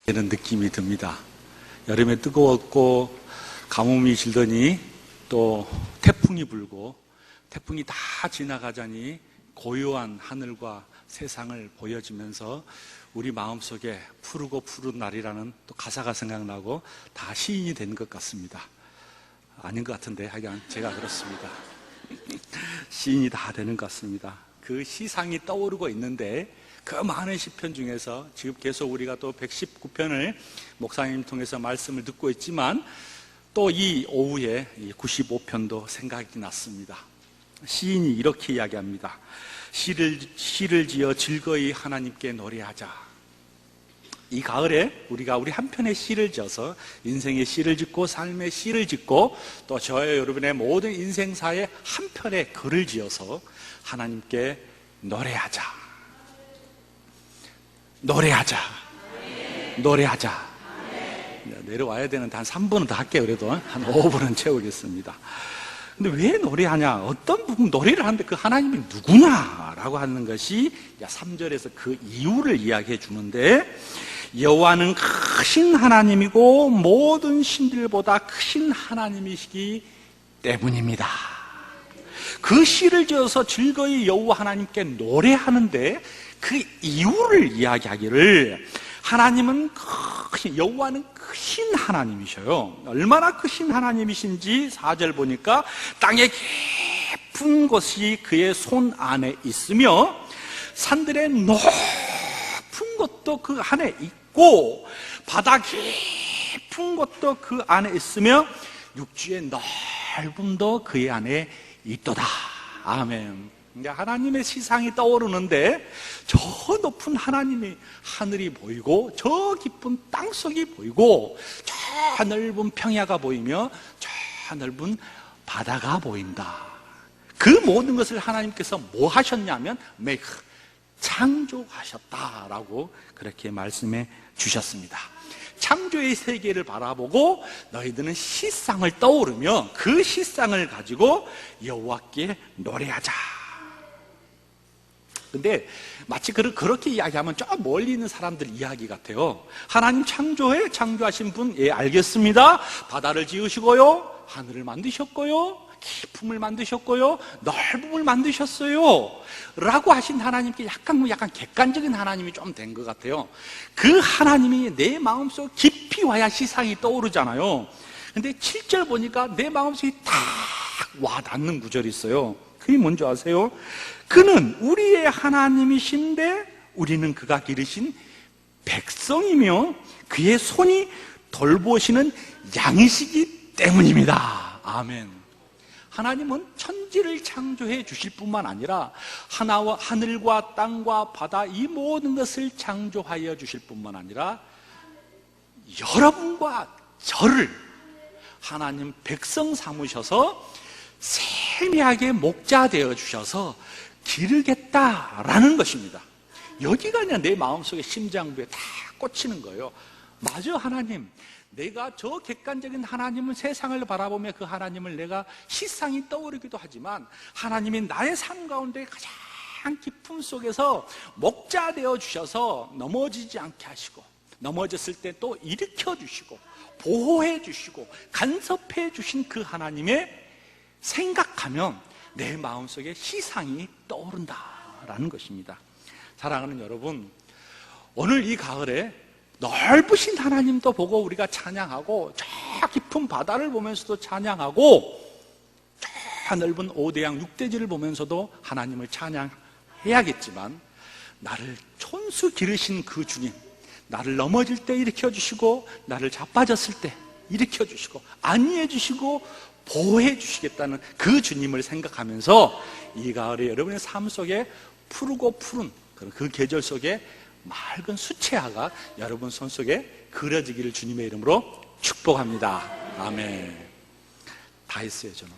이런 느낌이 듭니다. 여름에 뜨거웠고 가뭄이 질더니 또 태풍이 불고 태풍이 다 지나가자니 고요한 하늘과 세상을 보여지면서 우리 마음속에 푸르고 푸른 날이라는 또 가사가 생각나고 다 시인이 된 것 같습니다. 아닌 것 같은데 하여간 제가 그렇습니다. 시인이 다 되는 것 같습니다. 그 시상이 떠오르고 있는데 그 많은 시편 중에서 지금 계속 우리가 또 119편을 목사님 통해서 말씀을 듣고 있지만 또 이 오후에 95편도 생각이 났습니다. 시인이 이렇게 이야기합니다. 시를 지어 즐거이 하나님께 노래하자. 이 가을에 우리 한 편의 시를 지어서 인생의 시를 짓고 삶의 시를 짓고 또 저와 여러분의 모든 인생사의 한 편의 글을 지어서 하나님께 노래하자. 내려와야 되는데 한 3분은 더 할게요. 그래도 한 5분은 채우겠습니다. 근데 왜 노래하냐? 어떤 부분 노래를 하는데 그 하나님이 누구냐? 라고 하는 것이 3절에서 그 이유를 이야기해 주는데, 여호와는 크신 하나님이고 모든 신들보다 크신 하나님이시기 때문입니다. 그 시를 지어서 즐거이 여호와 하나님께 노래하는데 그 이유를 이야기하기를, 하나님은 여호와는 크신 하나님이셔요. 얼마나 크신 하나님이신지 4절 보니까 땅의 깊은 곳이 그의 손 안에 있으며 산들의 높은 곳도 그 안에 있고 바다 깊은 곳도 그 안에 있으며 육지의 넓음도 그의 안에 있도다. 아멘. 하나님의 시상이 떠오르는데 저 높은 하나님의 하늘이 보이고 저 깊은 땅속이 보이고 저 넓은 평야가 보이며 저 넓은 바다가 보인다. 그 모든 것을 하나님께서 뭐 하셨냐면 make, 창조하셨다라고 그렇게 말씀해 주셨습니다. 창조의 세계를 바라보고 너희들은 시상을 떠오르며 그 시상을 가지고 여호와께 노래하자. 근데 마치 그렇게 이야기하면 저 멀리 있는 사람들 이야기 같아요. 하나님 창조하신 분, 예, 알겠습니다. 바다를 지으시고요, 하늘을 만드셨고요, 깊음을 만드셨고요, 넓음을 만드셨어요 라고 하신 하나님께 약간 객관적인 하나님이 좀 된 것 같아요. 그 하나님이 내 마음속 깊이 와야 시상이 떠오르잖아요. 근데 7절 보니까 내 마음속에 딱 와닿는 구절이 있어요. 그게 뭔지 아세요? 그는 우리의 하나님이신데 우리는 그가 기르신 백성이며 그의 손이 돌보시는 양이시기 때문입니다. 아멘. 하나님은 천지를 창조해 주실 뿐만 아니라 하늘과 땅과 바다 이 모든 것을 창조하여 주실 뿐만 아니라 여러분과 저를 하나님 백성 삼으셔서 세미하게 목자 되어 주셔서 기르겠다라는 것입니다. 여기가 그냥 내 마음속에 심장부에 다 꽂히는 거예요. 맞아, 하나님. 내가 저 객관적인 하나님은 세상을 바라보며 그 하나님을 내가 시상이 떠오르기도 하지만 하나님이 나의 삶 가운데 가장 깊은 속에서 목자 되어 주셔서 넘어지지 않게 하시고 넘어졌을 때 또 일으켜 주시고 보호해 주시고 간섭해 주신 그 하나님의 생각하면 내 마음속에 시상이 떠오른다라는 것입니다. 사랑하는 여러분, 오늘 이 가을에 넓으신 하나님도 보고 우리가 찬양하고 저 깊은 바다를 보면서도 찬양하고 저 넓은 5대양 6대지를 보면서도 하나님을 찬양해야겠지만, 나를 촌수 기르신 그 주님, 나를 넘어질 때 일으켜주시고 나를 자빠졌을 때 일으켜주시고 안위해 주시고 보호해 주시겠다는 그 주님을 생각하면서 이 가을에 여러분의 삶 속에 푸르고 푸른 그 계절 속에 맑은 수채화가 여러분 손 속에 그려지기를 주님의 이름으로 축복합니다. 아멘. 다 했어요. 저는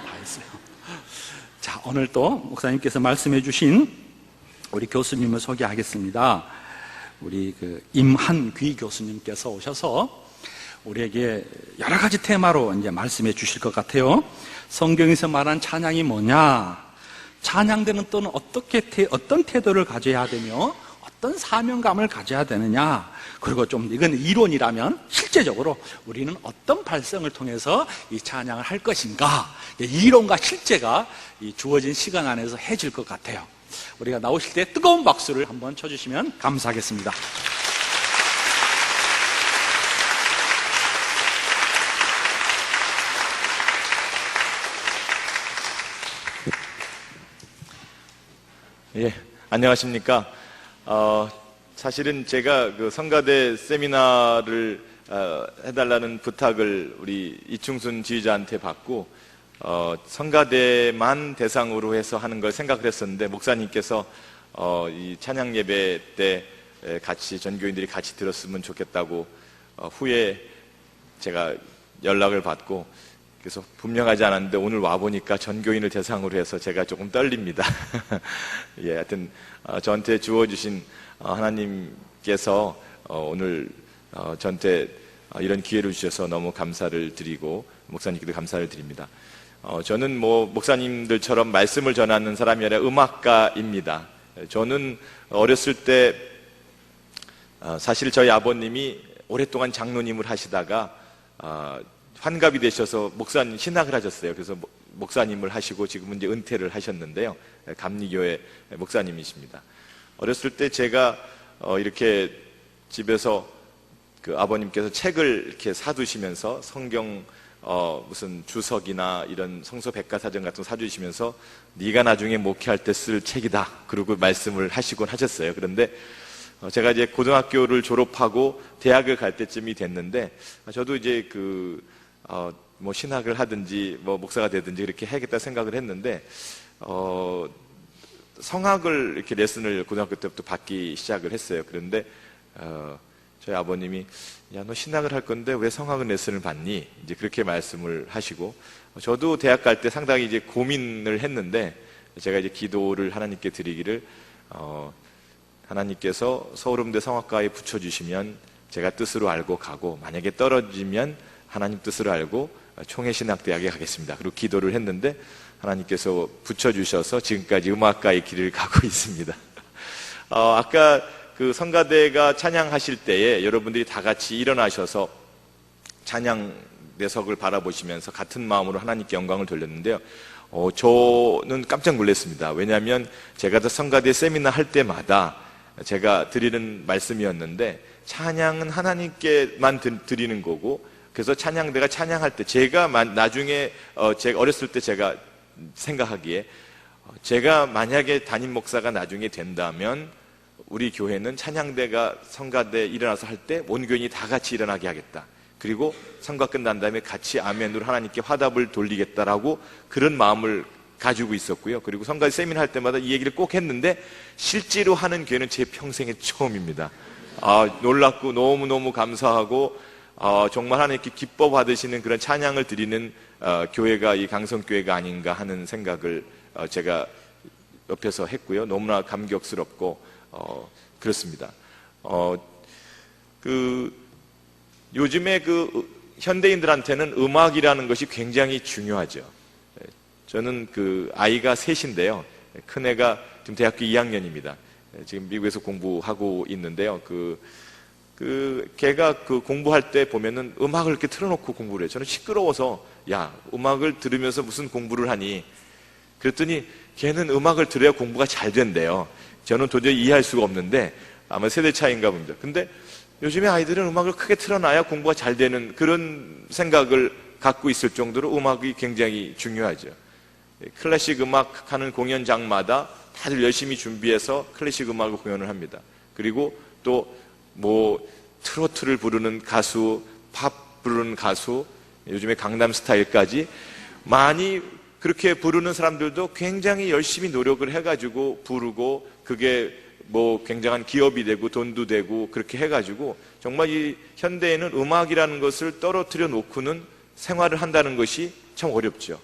다 했어요. 자, 오늘 또 목사님께서 말씀해 주신 우리 교수님을 소개하겠습니다. 우리 임한귀 교수님께서 오셔서 우리에게 여러 가지 테마로 이제 말씀해 주실 것 같아요. 성경에서 말한 찬양이 뭐냐? 찬양되는 때는 어떤 태도를 가져야 되며 어떤 사명감을 가져야 되느냐, 그리고 좀 이건 이론이라면 실제적으로 우리는 어떤 발성을 통해서 이 찬양을 할 것인가, 이론과 실제가 이 주어진 시간 안에서 해질 것 같아요. 우리가 나오실 때 뜨거운 박수를 한번 쳐주시면 감사하겠습니다. 예, 안녕하십니까. 사실은 제가 그 성가대 세미나를 해달라는 부탁을 우리 이충순 지휘자한테 받고 성가대만 대상으로 해서 하는 걸 생각을 했었는데, 목사님께서 이 찬양 예배 때 같이 전교인들이 같이 들었으면 좋겠다고 후에 제가 연락을 받고, 그래서 분명하지 않았는데 오늘 와보니까 전교인을 대상으로 해서 제가 조금 떨립니다. 예, 하여튼 저한테 주어주신 하나님께서 오늘 저한테 이런 기회를 주셔서 너무 감사를 드리고, 목사님께도 감사를 드립니다. 저는 뭐 목사님들처럼 말씀을 전하는 사람이 아니라 음악가입니다. 저는 어렸을 때 사실 저희 아버님이 오랫동안 장로님을 하시다가 환갑이 되셔서 목사님 신학을 하셨어요. 그래서 목사님을 하시고 지금은 이제 은퇴를 하셨는데요. 감리교회 목사님이십니다. 어렸을 때 제가 이렇게 집에서 그 아버님께서 책을 이렇게 사두시면서 성경 무슨 주석이나 이런 성서 백과사전 같은 거 사주시면서 네가 나중에 목회할 때 쓸 책이다, 그러고 말씀을 하시곤 하셨어요. 그런데 제가 이제 고등학교를 졸업하고 대학을 갈 때쯤이 됐는데, 저도 이제 뭐 신학을 하든지 뭐 목사가 되든지 그렇게 해야겠다 생각을 했는데, 성악을 이렇게 레슨을 고등학교 때부터 받기 시작을 했어요. 그런데 저희 아버님이 야, 너 신학을 할 건데 왜 성악은 레슨을 받니? 이제 그렇게 말씀을 하시고, 저도 대학 갈 때 상당히 이제 고민을 했는데, 제가 이제 기도를 하나님께 드리기를 하나님께서 서울음대 성악과에 붙여주시면 제가 뜻으로 알고 가고, 만약에 떨어지면 하나님 뜻으로 알고 총회신학대학에 가겠습니다. 그리고 기도를 했는데 하나님께서 붙여주셔서 지금까지 음악가의 길을 가고 있습니다. 아까 그 성가대가 찬양하실 때에 여러분들이 다 같이 일어나셔서 찬양 내석을 바라보시면서 같은 마음으로 하나님께 영광을 돌렸는데요. 저는 깜짝 놀랐습니다. 왜냐하면 제가 성가대 세미나 할 때마다 제가 드리는 말씀이었는데, 찬양은 하나님께만 드리는 거고, 그래서 찬양대가 찬양할 때 제가 나중에 제가 어렸을 때 제가 생각하기에 제가 만약에 담임 목사가 나중에 된다면 우리 교회는 찬양대가 성가대 일어나서 할 때 온 교인이 다 같이 일어나게 하겠다. 그리고 성가 끝난 다음에 같이 아멘으로 하나님께 화답을 돌리겠다라고 그런 마음을 가지고 있었고요. 그리고 성가대 세미나 할 때마다 이 얘기를 꼭 했는데, 실제로 하는 교회는 제 평생에 처음입니다. 놀랍고 너무너무 감사하고 정말 하나님께 기뻐 받으시는 그런 찬양을 드리는 교회가 이 강성교회가 아닌가 하는 생각을 제가 옆에서 했고요. 너무나 감격스럽고 그렇습니다. 요즘에 현대인들한테는 음악이라는 것이 굉장히 중요하죠. 저는 아이가 셋인데요. 큰애가 지금 대학교 2학년입니다. 지금 미국에서 공부하고 있는데요. 걔가 공부할 때 보면은 음악을 이렇게 틀어놓고 공부를 해요. 저는 시끄러워서, 야, 음악을 들으면서 무슨 공부를 하니? 그랬더니 걔는 음악을 들어야 공부가 잘 된대요. 저는 도저히 이해할 수가 없는데 아마 세대 차이인가 봅니다. 근데 요즘에 아이들은 음악을 크게 틀어놔야 공부가 잘 되는 그런 생각을 갖고 있을 정도로 음악이 굉장히 중요하죠. 클래식 음악 하는 공연장마다 다들 열심히 준비해서 클래식 음악을 공연을 합니다. 그리고 또 트로트를 부르는 가수, 팝 부르는 가수, 요즘에 강남 스타일까지 많이 그렇게 부르는 사람들도 굉장히 열심히 노력을 해가지고 부르고, 그게 굉장한 기업이 되고 돈도 되고 그렇게 해가지고, 정말 이 현대에는 음악이라는 것을 떨어뜨려 놓고는 생활을 한다는 것이 참 어렵죠.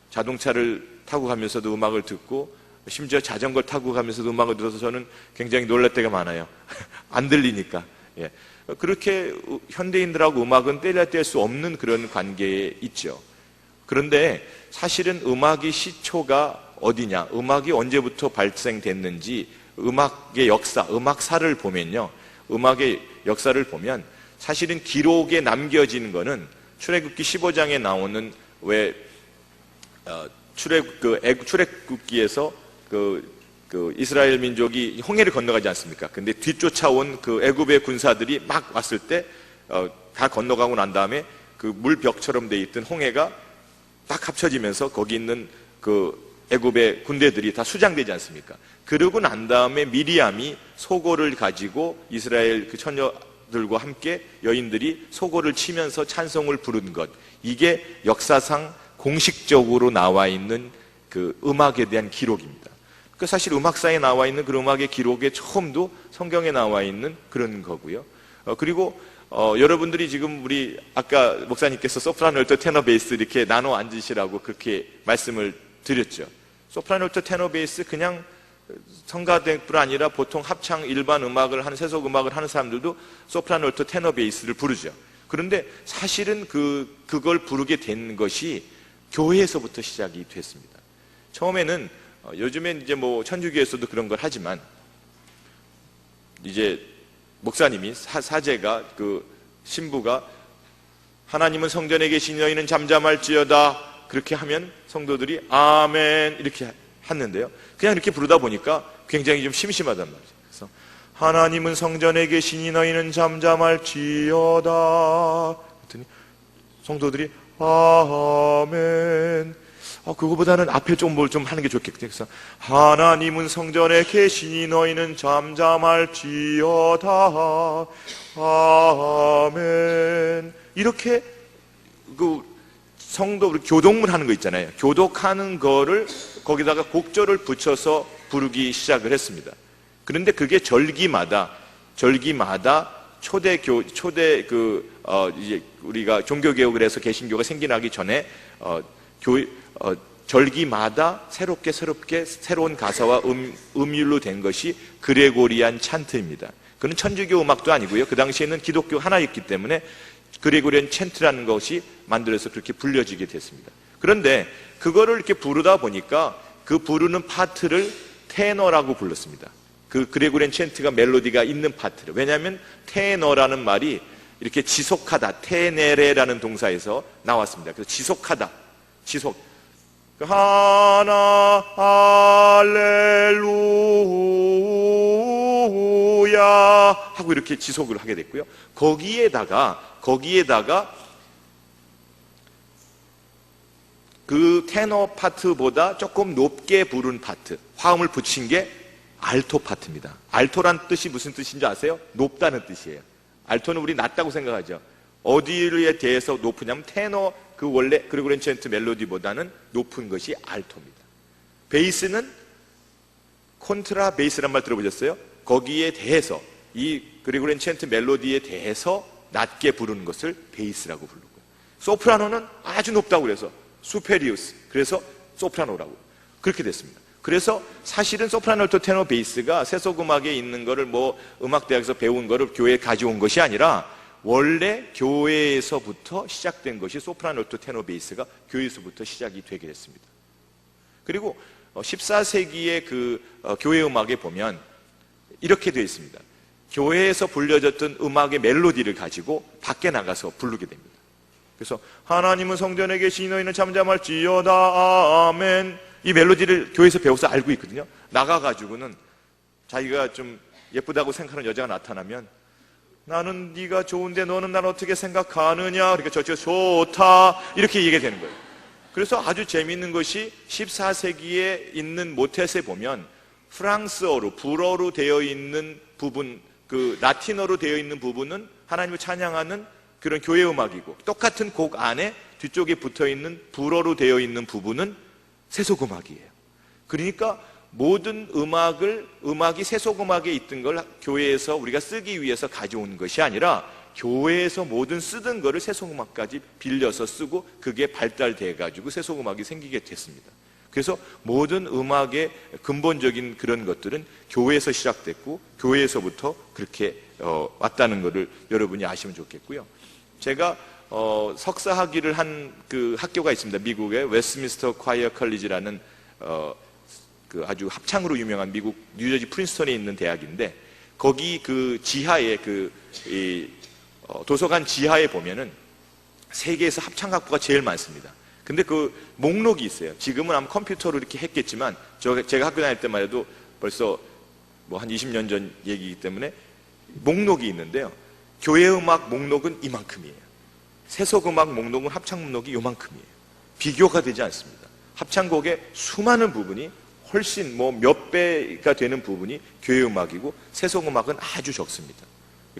자동차를 타고 가면서도 음악을 듣고, 심지어 자전거 타고 가면서도 음악을 들어서 저는 굉장히 놀랄 때가 많아요. 안 들리니까. 그렇게 현대인들하고 음악은 떼려 뗄 수 없는 그런 관계에 있죠. 그런데 사실은 음악의 시초가 어디냐, 음악이 언제부터 발생됐는지, 음악의 역사, 음악사를 보면요. 음악의 역사를 보면 사실은 기록에 남겨진 거는 출애굽기 15장에 나오는 출애굽기에서 이스라엘 민족이 홍해를 건너가지 않습니까? 근데 뒤쫓아온 그 애굽의 군사들이 막 왔을 때 다 건너가고 난 다음에 그 물벽처럼 돼 있던 홍해가 딱 합쳐지면서 거기 있는 그 애굽의 군대들이 다 수장되지 않습니까? 그러고 난 다음에 미리암이 소고를 가지고 이스라엘 그 처녀들과 함께 여인들이 소고를 치면서 찬송을 부른 것, 이게 역사상 공식적으로 나와 있는 그 음악에 대한 기록입니다. 그 사실 음악사에 나와 있는 그 음악의 기록의 처음도 성경에 나와 있는 그런 거고요. 그리고 여러분들이 지금 우리 아까 목사님께서 소프라노, 알토, 테너, 베이스 이렇게 나눠 앉으시라고 그렇게 말씀을 드렸죠. 소프라노, 알토, 테너, 베이스 그냥 성가대뿐 아니라 보통 합창 일반 음악을 하는 세속 음악을 하는 사람들도 소프라노, 알토, 테너, 베이스를 부르죠. 그런데 사실은 그걸 부르게 된 것이 교회에서부터 시작이 됐습니다. 처음에는 요즘엔 이제 뭐 천주교에서도 그런 걸 하지만 이제 목사님이 사제가 그 신부가 하나님은 성전에 계신 너희는 잠잠할지어다 그렇게 하면 성도들이 아멘 이렇게 했는데요. 그냥 이렇게 부르다 보니까 굉장히 좀 심심하단 말이죠. 그래서 하나님은 성전에 계시니 너희는 잠잠할지어다 그랬더니 성도들이 아멘. 그거보다는 앞에 좀 뭘 좀 하는 게 좋겠죠. 그래서 하나님은 성전에 계시니 너희는 잠잠할지어다 아멘. 이렇게 그 성도 교독문 하는 거 있잖아요. 교독하는 거를 거기다가 곡절을 붙여서 부르기 시작을 했습니다. 그런데 그게 절기마다 이제 우리가 종교개혁을 해서 개신교가 생겨나기 전에 절기마다 새롭게 새로운 가사와 음율로 된 것이 그레고리안 찬트입니다. 그건 천주교 음악도 아니고요. 그 당시에는 기독교 하나였기 때문에 그레고리안 찬트라는 것이 만들어서 그렇게 불려지게 됐습니다. 그런데 그거를 이렇게 부르다 보니까 그 부르는 파트를 테너라고 불렀습니다. 그 그레고리안 찬트가 멜로디가 있는 파트를. 왜냐하면 테너라는 말이 이렇게 지속하다, 테네레라는 동사에서 나왔습니다. 그래서 지속하다, 지속. 하나 할렐루야 하고 이렇게 지속을 하게 됐고요. 거기에다가 그 테너 파트보다 조금 높게 부른 파트, 화음을 붙인 게 알토 파트입니다. 알토란 뜻이 무슨 뜻인지 아세요? 높다는 뜻이에요. 알토는 우리 낮다고 생각하죠. 어디에 대해서 높으냐면 테너 그 원래 그레고리안 찬트 멜로디보다는 높은 것이 알토입니다. 베이스는 콘트라 베이스란 말 들어보셨어요? 거기에 대해서 이 그레고리안 찬트 멜로디에 대해서 낮게 부르는 것을 베이스라고 부르고요. 소프라노는 아주 높다고 그래서 수페리우스, 그래서 소프라노라고 그렇게 됐습니다. 그래서 사실은 소프라노, 알토, 테너, 베이스가 세속음악에 있는 거를 뭐 음악대학에서 배운 거를 교회에 가져온 것이 아니라 원래 교회에서부터 시작된 것이 소프라노, 알토, 테너, 베이스가 교회에서부터 시작이 되게 됐습니다. 그리고 14세기의 그 교회 음악에 보면 이렇게 되어 있습니다. 교회에서 불려졌던 음악의 멜로디를 가지고 밖에 나가서 부르게 됩니다. 그래서 하나님은 성전에 계시니 너희는 잠잠할지어다 아멘. 이 멜로디를 교회에서 배워서 알고 있거든요. 나가가지고는 자기가 좀 예쁘다고 생각하는 여자가 나타나면 나는 네가 좋은데 너는 날 어떻게 생각하느냐, 그러니까 저쪽 좋다 이렇게 얘기가 되는 거예요. 그래서 아주 재미있는 것이 14세기에 있는 모텟에 보면 프랑스어로 불어로 되어 있는 부분, 그 라틴어로 되어 있는 부분은 하나님을 찬양하는 그런 교회 음악이고, 똑같은 곡 안에 뒤쪽에 붙어있는 불어로 되어 있는 부분은 세속음악이에요. 그러니까 모든 음악이 세속음악에 있던 걸 교회에서 우리가 쓰기 위해서 가져온 것이 아니라 교회에서 모든 쓰던 거를 세속음악까지 빌려서 쓰고 그게 발달돼 가지고 세속음악이 생기게 됐습니다. 그래서 모든 음악의 근본적인 그런 것들은 교회에서 시작됐고 교회에서부터 그렇게 왔다는 것을 여러분이 아시면 좋겠고요. 제가 석사 학위를 한 그 학교가 있습니다. 미국의 웨스트민스터 콰이어 컬리지라는 그 아주 합창으로 유명한 미국 뉴저지 프린스턴에 있는 대학인데, 거기 그 지하에 도서관 지하에 보면은 세계에서 합창학부가 제일 많습니다. 근데 그 목록이 있어요. 지금은 아마 컴퓨터로 이렇게 했겠지만, 제가 학교 다닐 때만 해도 벌써 뭐 한 20년 전 얘기이기 때문에 목록이 있는데요. 교회 음악 목록은 이만큼이에요. 세속 음악 목록은 합창 목록이 요만큼이에요. 비교가 되지 않습니다. 합창곡의 수많은 부분이 훨씬 뭐 몇 배가 되는 부분이 교회 음악이고, 세속 음악은 아주 적습니다.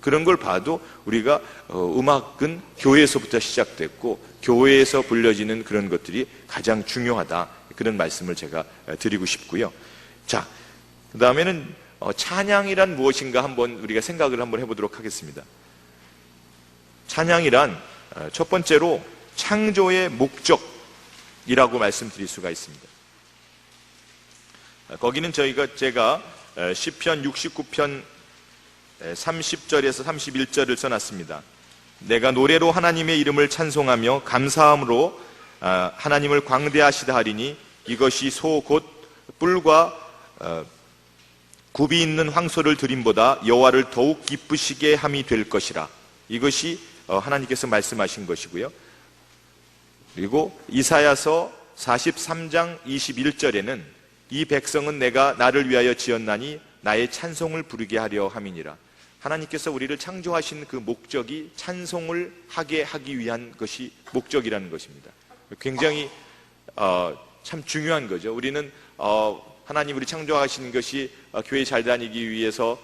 그런 걸 봐도 우리가 음악은 교회에서부터 시작됐고, 교회에서 불려지는 그런 것들이 가장 중요하다, 그런 말씀을 제가 드리고 싶고요. 자, 그 다음에는 찬양이란 무엇인가 한번 우리가 생각을 한번 해보도록 하겠습니다. 찬양이란 첫 번째로 창조의 목적이라고 말씀드릴 수가 있습니다. 거기는 제가 시편 69편 30절에서 31절을 써놨습니다. 내가 노래로 하나님의 이름을 찬송하며 감사함으로 하나님을 광대하시다 하리니, 이것이 소 곧 뿔과 굽이 있는 황소를 드림보다 여호와를 더욱 기쁘시게 함이 될 것이라. 이것이 하나님께서 말씀하신 것이고요. 그리고 이사야서 43장 21절에는 이 백성은 내가 나를 위하여 지었나니 나의 찬송을 부르게 하려 함이니라. 하나님께서 우리를 창조하신 그 목적이 찬송을 하게 하기 위한 것이 목적이라는 것입니다. 굉장히 참 중요한 거죠. 우리는 하나님 우리 창조하신 것이 교회 잘 다니기 위해서,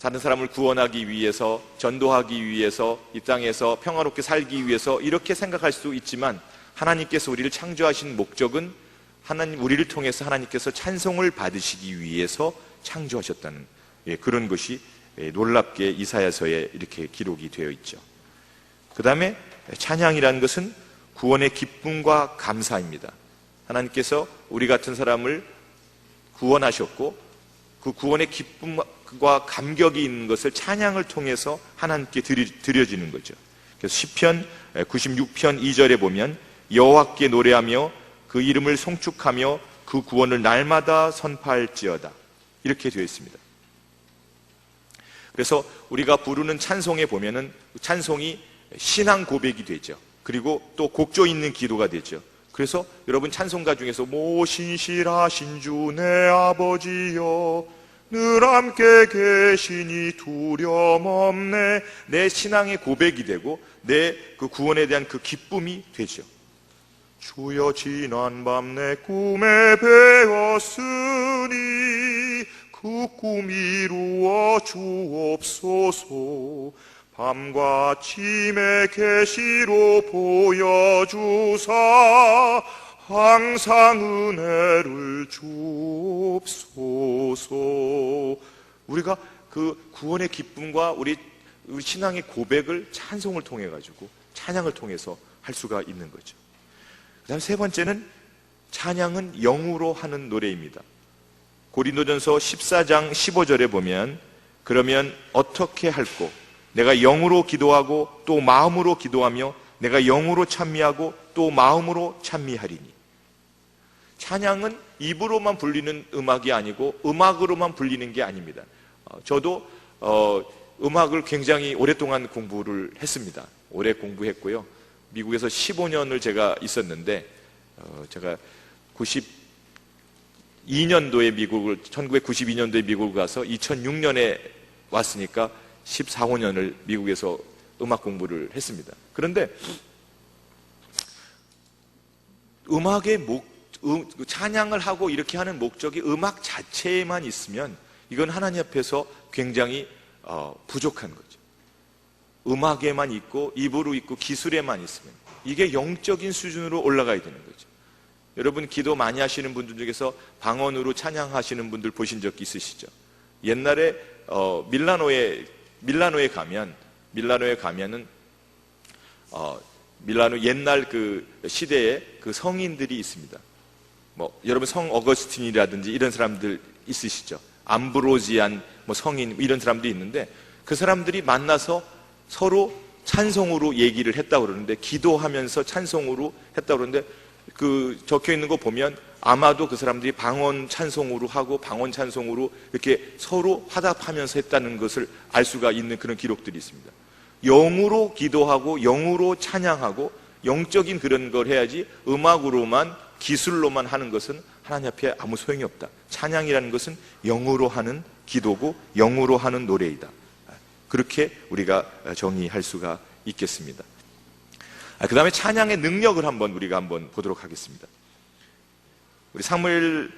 다른 사람을 구원하기 위해서, 전도하기 위해서, 이 땅에서 평화롭게 살기 위해서 이렇게 생각할 수 있지만, 하나님께서 우리를 창조하신 목적은 우리를 통해서 하나님께서 찬송을 받으시기 위해서 창조하셨다는 그런 것이 놀랍게 이사야서에 이렇게 기록이 되어 있죠. 그 다음에 찬양이라는 것은 구원의 기쁨과 감사입니다. 하나님께서 우리 같은 사람을 구원하셨고, 그 구원의 기쁨과 감격이 있는 것을 찬양을 통해서 하나님께 드려지는 거죠. 그래서 시편 96편 2절에 보면 여호와께 노래하며 그 이름을 송축하며 그 구원을 날마다 선포할지어다, 이렇게 되어 있습니다. 그래서 우리가 부르는 찬송에 보면은 찬송이 신앙 고백이 되죠. 그리고 또 곡조 있는 기도가 되죠. 그래서 여러분 찬송가 중에서 신실하신 주 내 아버지여 늘 함께 계시니 두려움 없네, 내 신앙의 고백이 되고 내 그 구원에 대한 그 기쁨이 되죠. 주여 지난밤 내 꿈에 배웠으니 그 꿈 이루어 주옵소서. 밤과 아침에 계시로 보여주사 항상 은혜를 주옵소서. 우리가 그 구원의 기쁨과 우리 신앙의 고백을 찬송을 통해 가지고, 찬양을 통해서 할 수가 있는 거죠. 그 다음 세 번째는 찬양은 영으로 하는 노래입니다. 고린도전서 14장 15절에 보면, 그러면 어떻게 할꼬? 내가 영으로 기도하고 또 마음으로 기도하며 내가 영으로 찬미하고 또 마음으로 찬미하리니. 찬양은 입으로만 불리는 음악이 아니고 음악으로만 불리는 게 아닙니다. 저도 음악을 굉장히 오랫동안 공부를 했습니다. 오래 공부했고요. 미국에서 15년을 제가 있었는데, 제가 1992년도에 미국을 가서 2006년에 왔으니까 14~15년을 미국에서 음악 공부를 했습니다. 그런데 음악의 찬양을 하고 이렇게 하는 목적이 음악 자체에만 있으면 이건 하나님 앞에서 굉장히 부족한 거죠. 음악에만 있고 입으로 있고 기술에만 있으면 이게 영적인 수준으로 올라가야 되는 거죠. 여러분 기도 많이 하시는 분들 중에서 방언으로 찬양하시는 분들 보신 적 있으시죠? 옛날에 밀라노에 가면은 밀라노 옛날 그 시대에 그 성인들이 있습니다. 뭐 여러분 성 어거스틴이라든지 이런 사람들 있으시죠? 암브로지안 성인 이런 사람들이 있는데, 그 사람들이 만나서 서로 찬송으로 얘기를 했다고 그러는데, 기도하면서 찬송으로 했다고 그러는데, 그 적혀 있는 거 보면 아마도 그 사람들이 방언 찬송으로 하고 방언 찬송으로 이렇게 서로 화답하면서 했다는 것을 알 수가 있는 그런 기록들이 있습니다. 영으로 기도하고 영으로 찬양하고 영적인 그런 걸 해야지 음악으로만 기술로만 하는 것은 하나님 앞에 아무 소용이 없다. 찬양이라는 것은 영으로 하는 기도고 영으로 하는 노래이다. 그렇게 우리가 정의할 수가 있겠습니다. 그 다음에 찬양의 능력을 우리가 한번 보도록 하겠습니다. 우리 사무엘상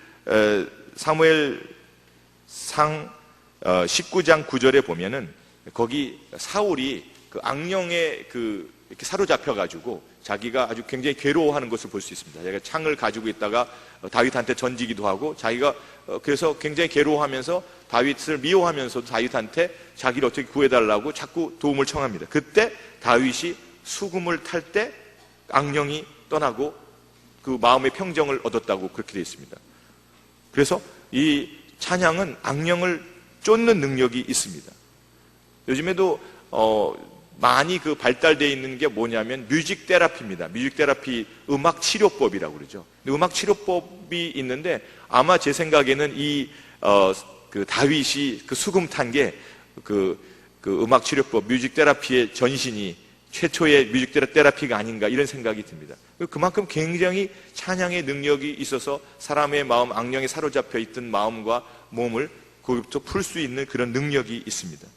19장 9절에 보면은 거기 사울이 그 악령에 이렇게 사로잡혀가지고 자기가 아주 굉장히 괴로워하는 것을 볼 수 있습니다. 자기가 창을 가지고 있다가 다윗한테 던지기도 하고 자기가 그래서 굉장히 괴로워하면서 다윗을 미워하면서도 다윗한테 자기를 어떻게 구해달라고 자꾸 도움을 청합니다. 그때 다윗이 수금을 탈 때 악령이 떠나고 그 마음의 평정을 얻었다고 그렇게 되어 있습니다. 그래서 이 찬양은 악령을 쫓는 능력이 있습니다. 요즘에도 많이 발달되어 있는 게 뭐냐면 뮤직 테라피입니다. 뮤직 테라피, 음악 치료법이라고 그러죠. 음악 치료법이 있는데 아마 제 생각에는 다윗이 수금 탄 게 그 음악 치료법, 뮤직 테라피의 전신이 최초의 뮤직 테라피가 아닌가 이런 생각이 듭니다. 그만큼 굉장히 찬양의 능력이 있어서 사람의 마음, 악령에 사로잡혀 있던 마음과 몸을 거기부터 풀 수 있는 그런 능력이 있습니다.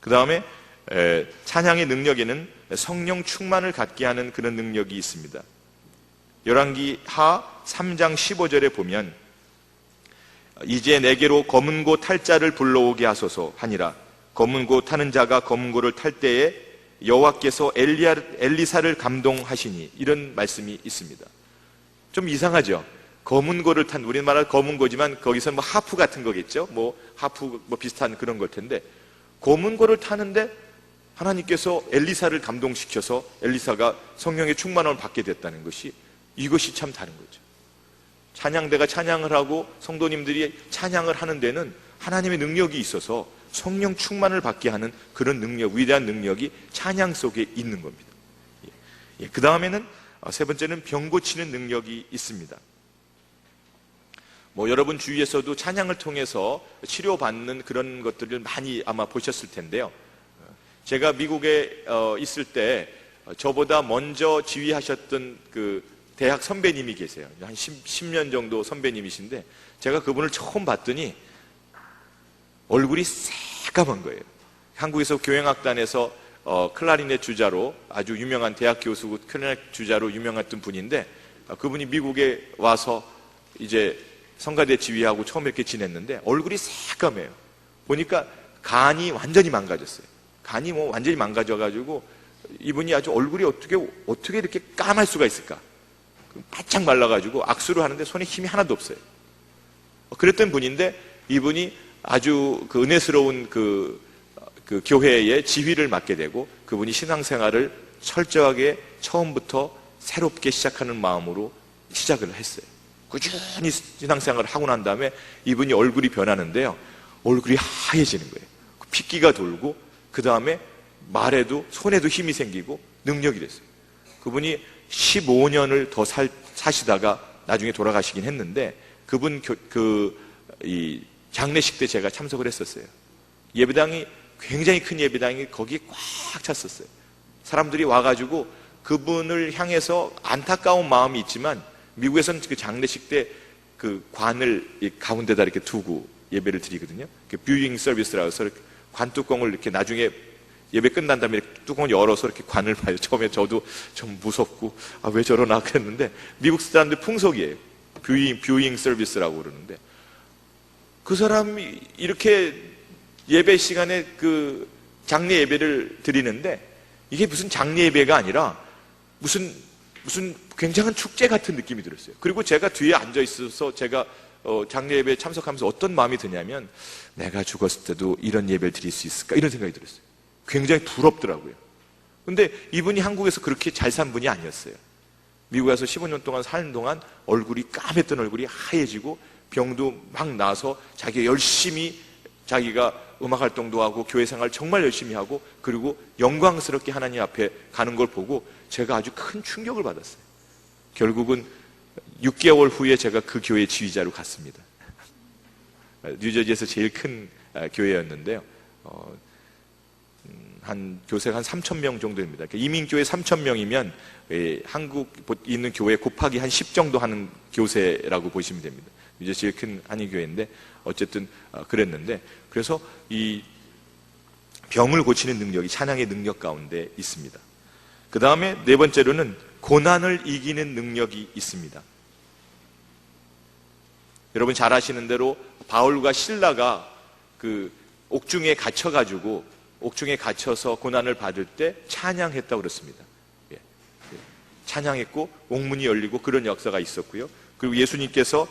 그 다음에 찬양의 능력에는 성령 충만을 갖게 하는 그런 능력이 있습니다. 열왕기하 3장 15절에 보면 이제 내게로 검은고 탈 자를 불러오게 하소서 하니라. 검은고 타는 자가 검은고를 탈 때에 여호와께서 엘리사를 감동하시니, 이런 말씀이 있습니다. 좀 이상하죠? 검은고를 탄, 우리나라 검은고지만 거기서 하프 같은 거겠죠? 하프 비슷한 그런 걸 텐데, 검은고를 타는데 하나님께서 엘리사를 감동시켜서 엘리사가 성령의 충만함을 받게 됐다는 것이, 이것이 참 다른 거죠. 찬양대가 찬양을 하고 성도님들이 찬양을 하는 데는 하나님의 능력이 있어서 성령 충만을 받게 하는 그런 능력, 위대한 능력이 찬양 속에 있는 겁니다. 그 다음에는 세 번째는 병 고치는 능력이 있습니다. 여러분 주위에서도 찬양을 통해서 치료받는 그런 것들을 많이 아마 보셨을 텐데요. 제가 미국에 있을 때 저보다 먼저 지휘하셨던 대학 선배님이 계세요. 한 10년 정도 선배님이신데 제가 그분을 처음 봤더니 얼굴이 새까만 거예요. 한국에서 교향악단에서 클라리넷 주자로 아주 유명한 대학 교수고 클라리넷 주자로 유명했던 분인데, 그분이 미국에 와서 이제 성가대 지휘하고 처음 이렇게 지냈는데 얼굴이 새까매요. 보니까 간이 완전히 망가졌어요. 간이 완전히 망가져가지고 이분이 아주 얼굴이 어떻게 이렇게 까말 수가 있을까? 바짝 말라가지고 악수를 하는데 손에 힘이 하나도 없어요. 그랬던 분인데 이분이 아주 은혜스러운 교회의 지휘를 맡게 되고, 그분이 신앙생활을 철저하게 처음부터 새롭게 시작하는 마음으로 시작을 했어요. 꾸준히 신앙생활을 하고 난 다음에 이분이 얼굴이 변하는데요, 얼굴이 하얘지는 거예요. 핏기가 돌고, 그 다음에 말에도 손에도 힘이 생기고 능력이 됐어요. 그분이 15년을 더 사시다가 나중에 돌아가시긴 했는데, 그분 이 장례식 때 제가 참석을 했었어요. 예배당이 굉장히 큰 예배당이 거기에 꽉 찼었어요. 사람들이 와가지고 그분을 향해서 안타까운 마음이 있지만, 미국에서는 그 장례식 때 관을 가운데다 이렇게 두고 예배를 드리거든요. 뷰잉 서비스라고 해서 관뚜껑을 이렇게 나중에 예배 끝난 다음에 뚜껑을 열어서 이렇게 관을 봐요. 처음에 저도 좀 무섭고 왜 저러나 그랬는데, 미국 사람들 풍속이에요. 뷰잉 서비스라고 그러는데, 그 사람이 이렇게 예배 시간에 장례 예배를 드리는데, 이게 무슨 장례 예배가 아니라 무슨 굉장한 축제 같은 느낌이 들었어요. 그리고 제가 뒤에 앉아 있어서 제가 장례 예배에 참석하면서 어떤 마음이 드냐면, 내가 죽었을 때도 이런 예배를 드릴 수 있을까? 이런 생각이 들었어요. 굉장히 부럽더라고요. 근데 이분이 한국에서 그렇게 잘 산 분이 아니었어요. 미국에서 15년 동안 사는 동안 얼굴이 까맸던 얼굴이 하얘지고 병도 막 나서 자기가 열심히 자기가 음악 활동도 하고 교회 생활 정말 열심히 하고, 그리고 영광스럽게 하나님 앞에 가는 걸 보고 제가 아주 큰 충격을 받았어요. 결국은 6개월 후에 제가 그 교회 지휘자로 갔습니다. 뉴저지에서 제일 큰 교회였는데요. 한 교세가 한 3,000명 정도 됩니다. 이민교회 3,000명이면 한국 있는 교회 곱하기 한 10 정도 하는 교세라고 보시면 됩니다. 이제 제일 큰 한인교회인데 어쨌든 그랬는데, 그래서 이 병을 고치는 능력이 찬양의 능력 가운데 있습니다. 그 다음에 네 번째로는 고난을 이기는 능력이 있습니다. 여러분 잘 아시는 대로 바울과 실라가 그 옥중에 갇혀가지고 옥중에 갇혀서 고난을 받을 때 찬양했다고 그렇습니다. 찬양했고 옥문이 열리고 그런 역사가 있었고요. 그리고 예수님께서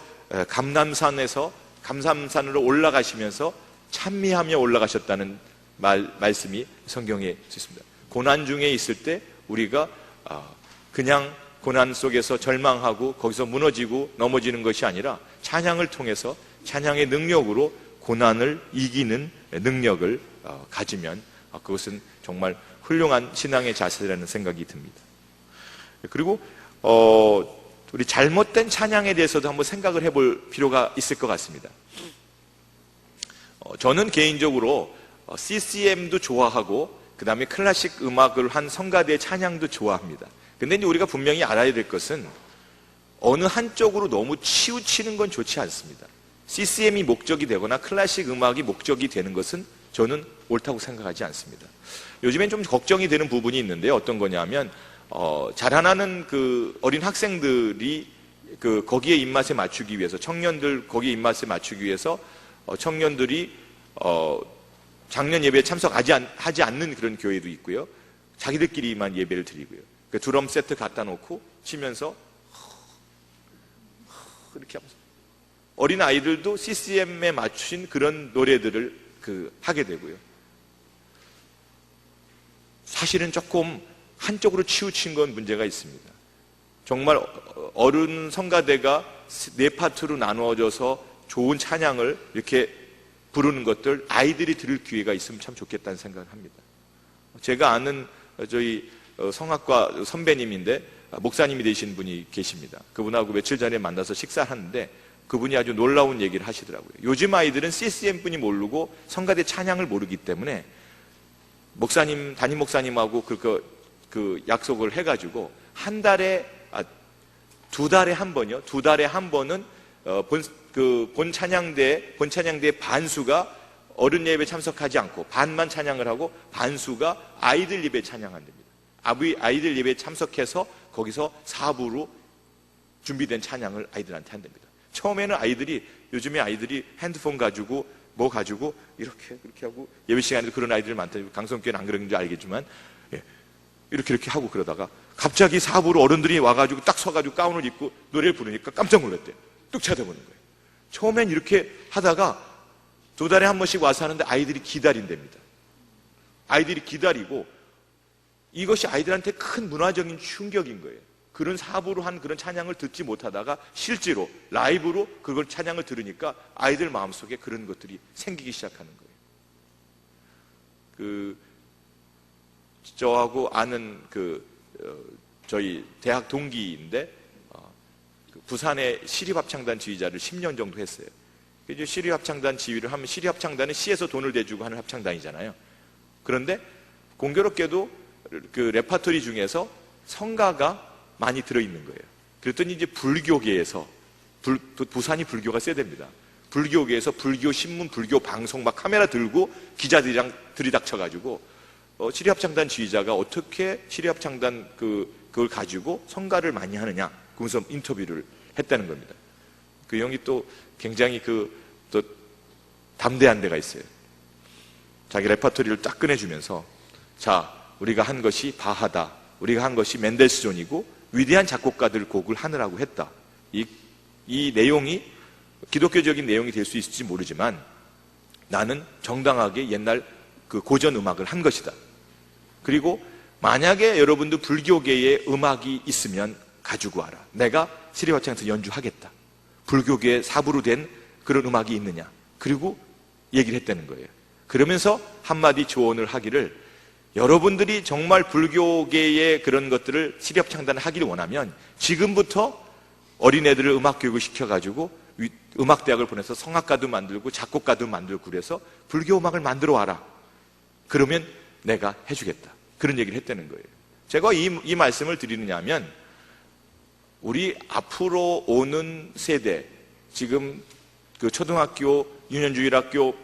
감람산으로 올라가시면서 찬미하며 올라가셨다는 말씀이 성경에 있습니다. 고난 중에 있을 때 우리가 그냥 고난 속에서 절망하고 거기서 무너지고 넘어지는 것이 아니라 찬양을 통해서 찬양의 능력으로 고난을 이기는 능력을 가지면 그것은 정말 훌륭한 신앙의 자세라는 생각이 듭니다. 그리고 우리 잘못된 찬양에 대해서도 한번 생각을 해볼 필요가 있을 것 같습니다. 저는 개인적으로 CCM도 좋아하고 그 다음에 클래식 음악을 한 성가대의 찬양도 좋아합니다. 근데 이제 우리가 분명히 알아야 될 것은 어느 한쪽으로 너무 치우치는 건 좋지 않습니다. CCM이 목적이 되거나 클래식 음악이 목적이 되는 것은 저는 옳다고 생각하지 않습니다. 요즘엔 좀 걱정이 되는 부분이 있는데요. 어떤 거냐면 자라나는 그 어린 학생들이 거기에 입맛에 맞추기 위해서, 청년들 거기에 입맛에 맞추기 위해서 청년들이 작년 예배에 참석하지 않는 그런 교회도 있고요. 자기들끼리만 예배를 드리고요. 그 드럼 세트 갖다 놓고 치면서 이렇게 하면서 어린 아이들도 CCM에 맞춘 그런 노래들을 하게 되고요. 사실은 조금 한쪽으로 치우친 건 문제가 있습니다. 정말 어른 성가대가 네 파트로 나누어져서 좋은 찬양을 이렇게 부르는 것들 아이들이 들을 기회가 있으면 참 좋겠다는 생각을 합니다. 제가 아는 저희 성악과 선배님인데 목사님이 되신 분이 계십니다. 그분하고 며칠 전에 만나서 식사를 하는데 그분이 아주 놀라운 얘기를 하시더라고요. 요즘 아이들은 CCM뿐이 모르고 성가대 찬양을 모르기 때문에 담임 목사님하고 그 약속을 해가지고 한 달에 두 달에 한 번이요. 두 달에 한 번은 본 찬양대 반수가 어른 예배 참석하지 않고 반만 찬양을 하고 반수가 아이들 예배 찬양한답니다. 아이들 예배에 참석해서 거기서 사부로 준비된 찬양을 아이들한테 한답니다. 처음에는 요즘에 아이들이 핸드폰 가지고 뭐 가지고 이렇게 하고 예배 시간에도 그런 아이들 많다. 강성교회는 안 그런 줄 알겠지만 이렇게 하고 그러다가 갑자기 사부로 어른들이 와가지고 딱 서가지고 가운을 입고 노래를 부르니까 깜짝 놀랐대요. 뚝 쳐다보는 거예요. 처음엔 이렇게 하다가 두 달에 한 번씩 와서 하는데 아이들이 기다린답니다. 아이들이 기다리고 이것이 아이들한테 큰 문화적인 충격인 거예요. 그런 사부로 한 그런 찬양을 듣지 못하다가 실제로 라이브로 그걸 찬양을 들으니까 아이들 마음속에 그런 것들이 생기기 시작하는 거예요. 저하고 아는 저희 대학 동기인데 부산의 시립합창단 지휘자를 10년 정도 했어요. 시립합창단 지휘를 하면 시립합창단은 시에서 돈을 대주고 하는 합창단이잖아요. 그런데 공교롭게도 그 레파토리 중에서 성가가 많이 들어있는 거예요. 그랬더니 이제 불교계에서 부산이 불교가 세답니다. 불교계에서 불교 신문, 불교 방송 막 카메라 들고 기자들이랑 들이닥쳐가지고 시립합창단 지휘자가 어떻게 시립합창단 그걸 가지고 성가를 많이 하느냐, 그래서 인터뷰를 했다는 겁니다. 그 형이 또 굉장히 또 담대한 데가 있어요. 자기 레파토리를 딱 꺼내주면서 자, 우리가 한 것이 바하다, 우리가 한 것이 멘델스존이고 위대한 작곡가들 곡을 하느라고 했다. 이 내용이 기독교적인 내용이 될 수 있을지 모르지만 나는 정당하게 옛날 그 고전 음악을 한 것이다. 그리고 만약에 여러분도 불교계에 음악이 있으면 가지고 와라. 내가 시립합창에서 연주하겠다. 불교계에 사부로 된 그런 음악이 있느냐. 그리고 얘기를 했다는 거예요. 그러면서 한마디 조언을 하기를, 여러분들이 정말 불교계의 그런 것들을 시립합창단을 하기를 원하면 지금부터 어린애들을 음악 교육을 시켜가지고 음악대학을 보내서 성악가도 만들고 작곡가도 만들고 그래서 불교 음악을 만들어 와라. 그러면 내가 해주겠다. 그런 얘기를 했다는 거예요. 제가 이 말씀을 드리느냐 하면 우리 앞으로 오는 세대, 지금 그 초등학교, 유년주일학교,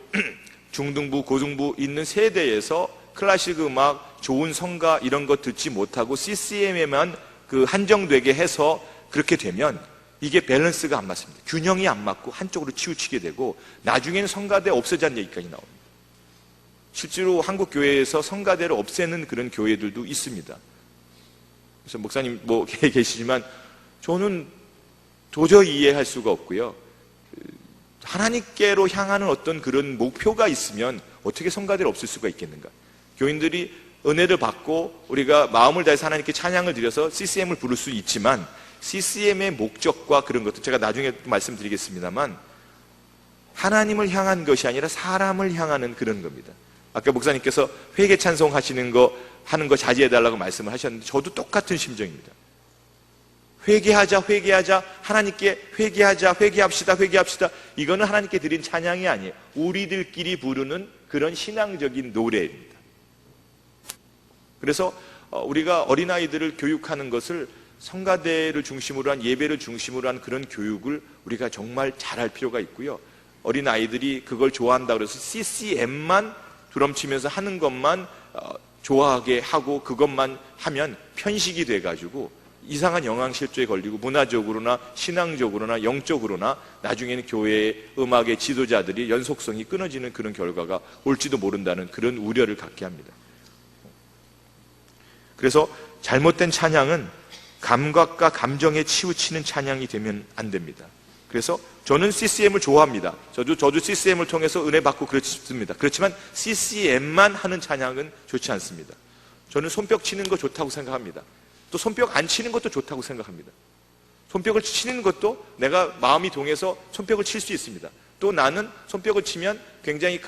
중등부, 고등부 있는 세대에서 클래식 음악, 좋은 성가 이런 거 듣지 못하고 CCM에만 그 한정되게 해서 그렇게 되면 이게 밸런스가 안 맞습니다. 균형이 안 맞고 한쪽으로 치우치게 되고 나중에는 성가대 없어지는 얘기까지 나옵니다. 실제로 한국 교회에서 성가대를 없애는 그런 교회들도 있습니다. 그래서 목사님 뭐 계시지만 저는 도저히 이해할 수가 없고요. 하나님께로 향하는 어떤 그런 목표가 있으면 어떻게 성가대를 없앨 수가 있겠는가? 교인들이 은혜를 받고 우리가 마음을 다해서 하나님께 찬양을 드려서 CCM을 부를 수 있지만 CCM의 목적과 그런 것도 제가 나중에 또 말씀드리겠습니다만 하나님을 향한 것이 아니라 사람을 향하는 그런 겁니다. 아까 목사님께서 회개 찬송 하는 거 자제해달라고 말씀을 하셨는데 저도 똑같은 심정입니다. 회개하자 하나님께 회개합시다. 이거는 하나님께 드린 찬양이 아니에요. 우리들끼리 부르는 그런 신앙적인 노래입니다. 그래서 우리가 어린아이들을 교육하는 것을 성가대를 중심으로 한 예배를 중심으로 한 그런 교육을 우리가 정말 잘할 필요가 있고요. 어린아이들이 그걸 좋아한다고 해서 CCM만 드럼 치면서 하는 것만 좋아하게 하고 그것만 하면 편식이 돼가지고 이상한 영향실조에 걸리고 문화적으로나 신앙적으로나 영적으로나 나중에는 교회의 음악의 지도자들이 연속성이 끊어지는 그런 결과가 올지도 모른다는 그런 우려를 갖게 합니다. 그래서 잘못된 찬양은 감각과 감정에 치우치는 찬양이 되면 안 됩니다. 그래서 저는 CCM을 좋아합니다. 저도 CCM을 통해서 은혜 받고 그렇습니다. 그렇지만 CCM만 하는 찬양은 좋지 않습니다. 저는 손뼉 치는 거 좋다고 생각합니다. 또 손뼉 안 치는 것도 좋다고 생각합니다. 손뼉을 치는 것도 내가 마음이 동해서 손뼉을 칠 수 있습니다. 또 나는 손뼉을 치면 굉장히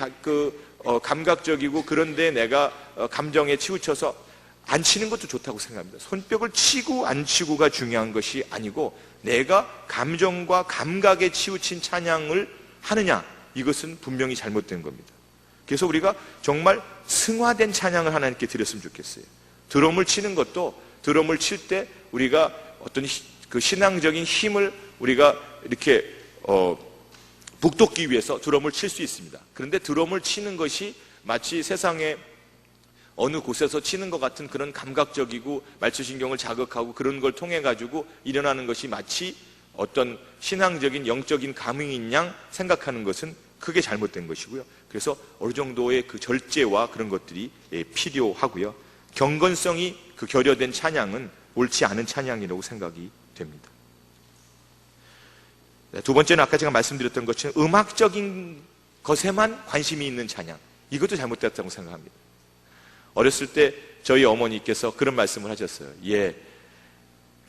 감각적이고 그런데 내가 감정에 치우쳐서 안 치는 것도 좋다고 생각합니다. 손뼉을 치고 안 치고가 중요한 것이 아니고 내가 감정과 감각에 치우친 찬양을 하느냐, 이것은 분명히 잘못된 겁니다. 그래서 우리가 정말 승화된 찬양을 하나님께 드렸으면 좋겠어요. 드럼을 치는 것도 드럼을 칠 때 우리가 어떤 그 신앙적인 힘을 우리가 이렇게 북돋기 위해서 드럼을 칠 수 있습니다. 그런데 드럼을 치는 것이 마치 세상에 어느 곳에서 치는 것 같은 그런 감각적이고 말초신경을 자극하고 그런 걸 통해 가지고 일어나는 것이 마치 어떤 신앙적인 영적인 감흥인 양 생각하는 것은 크게 잘못된 것이고요. 그래서 어느 정도의 그 절제와 그런 것들이 필요하고요. 경건성이 그 결여된 찬양은 옳지 않은 찬양이라고 생각이 됩니다. 두 번째는 아까 제가 말씀드렸던 것처럼 음악적인 것에만 관심이 있는 찬양, 이것도 잘못됐다고 생각합니다. 어렸을 때 저희 어머니께서 그런 말씀을 하셨어요.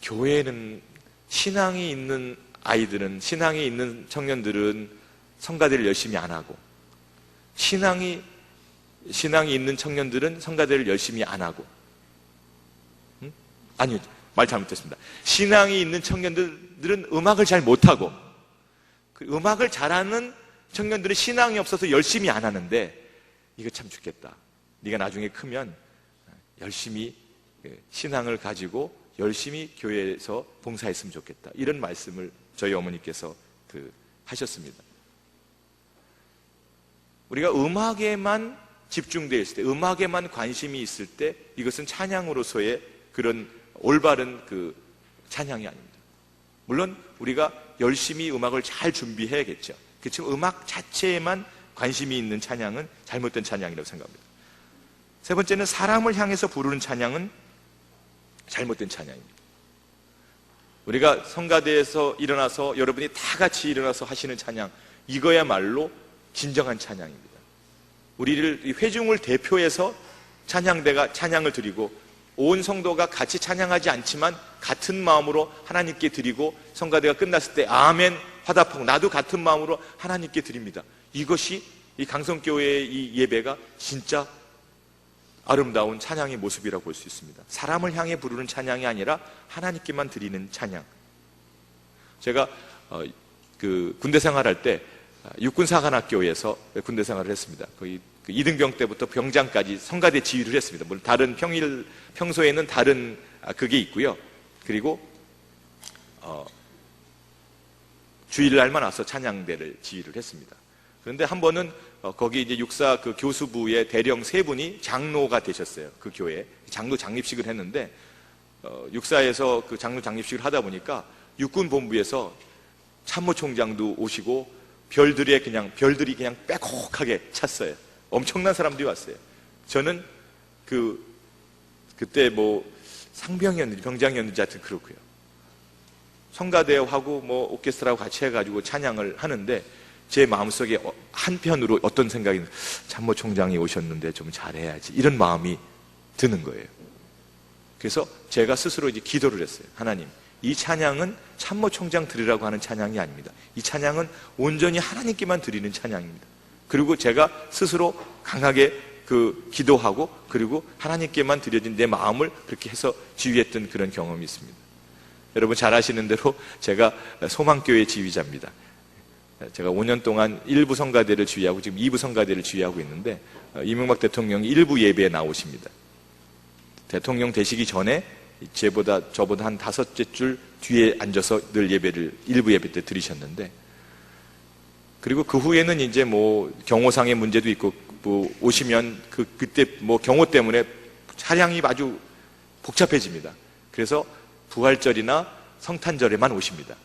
교회는 신앙이 있는 아이들은, 신앙이 있는 청년들은 성가대를 열심히 안 하고, 신앙이 있는 청년들은 성가대를 열심히 안 하고, 아니요, 말 잘못했습니다. 신앙이 있는 청년들은 음악을 잘 못하고, 그 음악을 잘하는 청년들은 신앙이 없어서 열심히 안 하는데, 이거 참 좋겠다. 네가 나중에 크면 열심히 신앙을 가지고 열심히 교회에서 봉사했으면 좋겠다. 이런 말씀을 저희 어머니께서 하셨습니다. 우리가 음악에만 집중되어 있을 때, 음악에만 관심이 있을 때 이것은 찬양으로서의 그런 올바른 그 찬양이 아닙니다. 물론 우리가 열심히 음악을 잘 준비해야겠죠. 그렇지만 음악 자체에만 관심이 있는 찬양은 잘못된 찬양이라고 생각합니다. 세 번째는 사람을 향해서 부르는 찬양은 잘못된 찬양입니다. 우리가 성가대에서 일어나서 여러분이 다 같이 일어나서 하시는 찬양, 이거야말로 진정한 찬양입니다. 우리를 회중을 대표해서 찬양대가 찬양을 드리고 온 성도가 같이 찬양하지 않지만 같은 마음으로 하나님께 드리고 성가대가 끝났을 때 아멘 화답하고 나도 같은 마음으로 하나님께 드립니다. 이것이 이 강성교회의 이 예배가 진짜 아름다운 찬양의 모습이라고 볼 수 있습니다. 사람을 향해 부르는 찬양이 아니라 하나님께만 드리는 찬양. 제가 그 군대 생활할 때 육군사관학교에서 군대 생활을 했습니다. 거의 그 이등병 때부터 병장까지 성가대 지휘를 했습니다. 물론 다른 평소에는 다른 그게 있고요. 그리고 주일날만 와서 찬양대를 지휘를 했습니다. 그런데 한 번은 거기 이제 육사 그 교수부의 대령 세 분이 장로가 되셨어요. 그 교회 장로 장립식을 했는데 육사에서 그 장로 장립식을 하다 보니까 육군 본부에서 참모총장도 오시고 별들이 그냥 빼곡하게 찼어요. 엄청난 사람들이 왔어요. 저는 그때 뭐 상병이었는지 병장이었는지 하여튼 그렇고요. 성가대하고 뭐 오케스트라하고 같이 해가지고 찬양을 하는데 제 마음속에 한편으로 어떤 생각이 참모총장이 오셨는데 좀 잘해야지 이런 마음이 드는 거예요. 그래서 제가 스스로 이제 기도를 했어요. 하나님, 이 찬양은 참모총장 드리라고 하는 찬양이 아닙니다. 이 찬양은 온전히 하나님께만 드리는 찬양입니다. 그리고 제가 스스로 강하게 기도하고 그리고 하나님께만 드려진 내 마음을 그렇게 해서 지휘했던 그런 경험이 있습니다. 여러분 잘 아시는 대로 제가 소망교회 지휘자입니다. 제가 5년 동안 1부 성가대를 지휘하고 지금 2부 성가대를 지휘하고 있는데 이명박 대통령이 1부 예배에 나오십니다. 대통령 되시기 전에 저보다 한 5째 줄 뒤에 앉아서 늘 예배를 1부 예배 때 드리셨는데, 그리고 그 후에는 이제 뭐 경호상의 문제도 있고 뭐 오시면 그때 뭐 경호 때문에 차량이 아주 복잡해집니다. 그래서 부활절이나 성탄절에만 오십니다.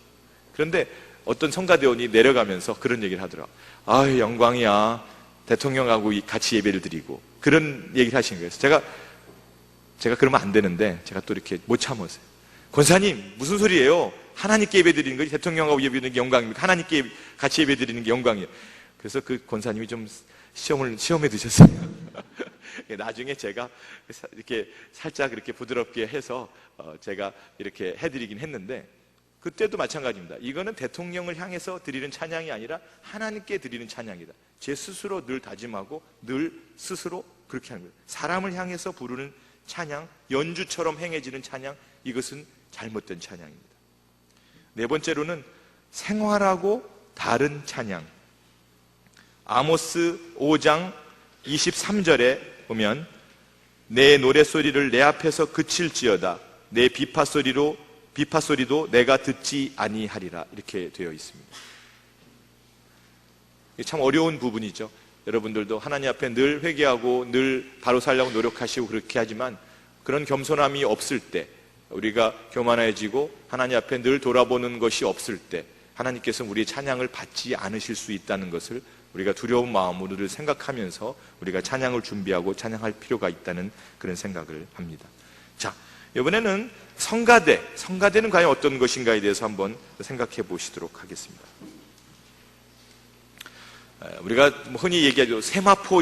그런데 어떤 성가대원이 내려가면서 그런 얘기를 하더라고요. 아유, 영광이야. 대통령하고 같이 예배를 드리고. 그런 얘기를 하신 거예요. 제가 그러면 안 되는데, 제가 또 이렇게 못 참았어요. 권사님, 무슨 소리예요? 하나님께 예배 드리는 거지. 대통령하고 예배 드리는 게 영광입니까? 하나님께 같이 예배 드리는 게 영광이에요. 그래서 그 권사님이 좀 시험에 드셨어요. 나중에 제가 이렇게 살짝 이렇게 부드럽게 해서 제가 이렇게 해드리긴 했는데, 그때도 마찬가지입니다. 이거는 대통령을 향해서 드리는 찬양이 아니라 하나님께 드리는 찬양이다. 제 스스로 늘 다짐하고 늘 스스로 그렇게 하는 거예요. 사람을 향해서 부르는 찬양, 연주처럼 행해지는 찬양, 이것은 잘못된 찬양입니다. 네 번째로는 생활하고 다른 찬양. 아모스 5장 23절에 보면 내 노래소리를 내 앞에서 그칠지어다. 내 비파소리도 내가 듣지 아니하리라. 이렇게 되어 있습니다. 참 어려운 부분이죠. 여러분들도 하나님 앞에 늘 회개하고 늘 바로 살려고 노력하시고 그렇게 하지만 그런 겸손함이 없을 때, 우리가 교만해지고 하나님 앞에 늘 돌아보는 것이 없을 때 하나님께서 우리의 찬양을 받지 않으실 수 있다는 것을 우리가 두려운 마음으로 늘 생각하면서 우리가 찬양을 준비하고 찬양할 필요가 있다는 그런 생각을 합니다. 자, 이번에는 성가대는 과연 어떤 것인가에 대해서 한번 생각해 보시도록 하겠습니다. 우리가 흔히 얘기하죠. 세마포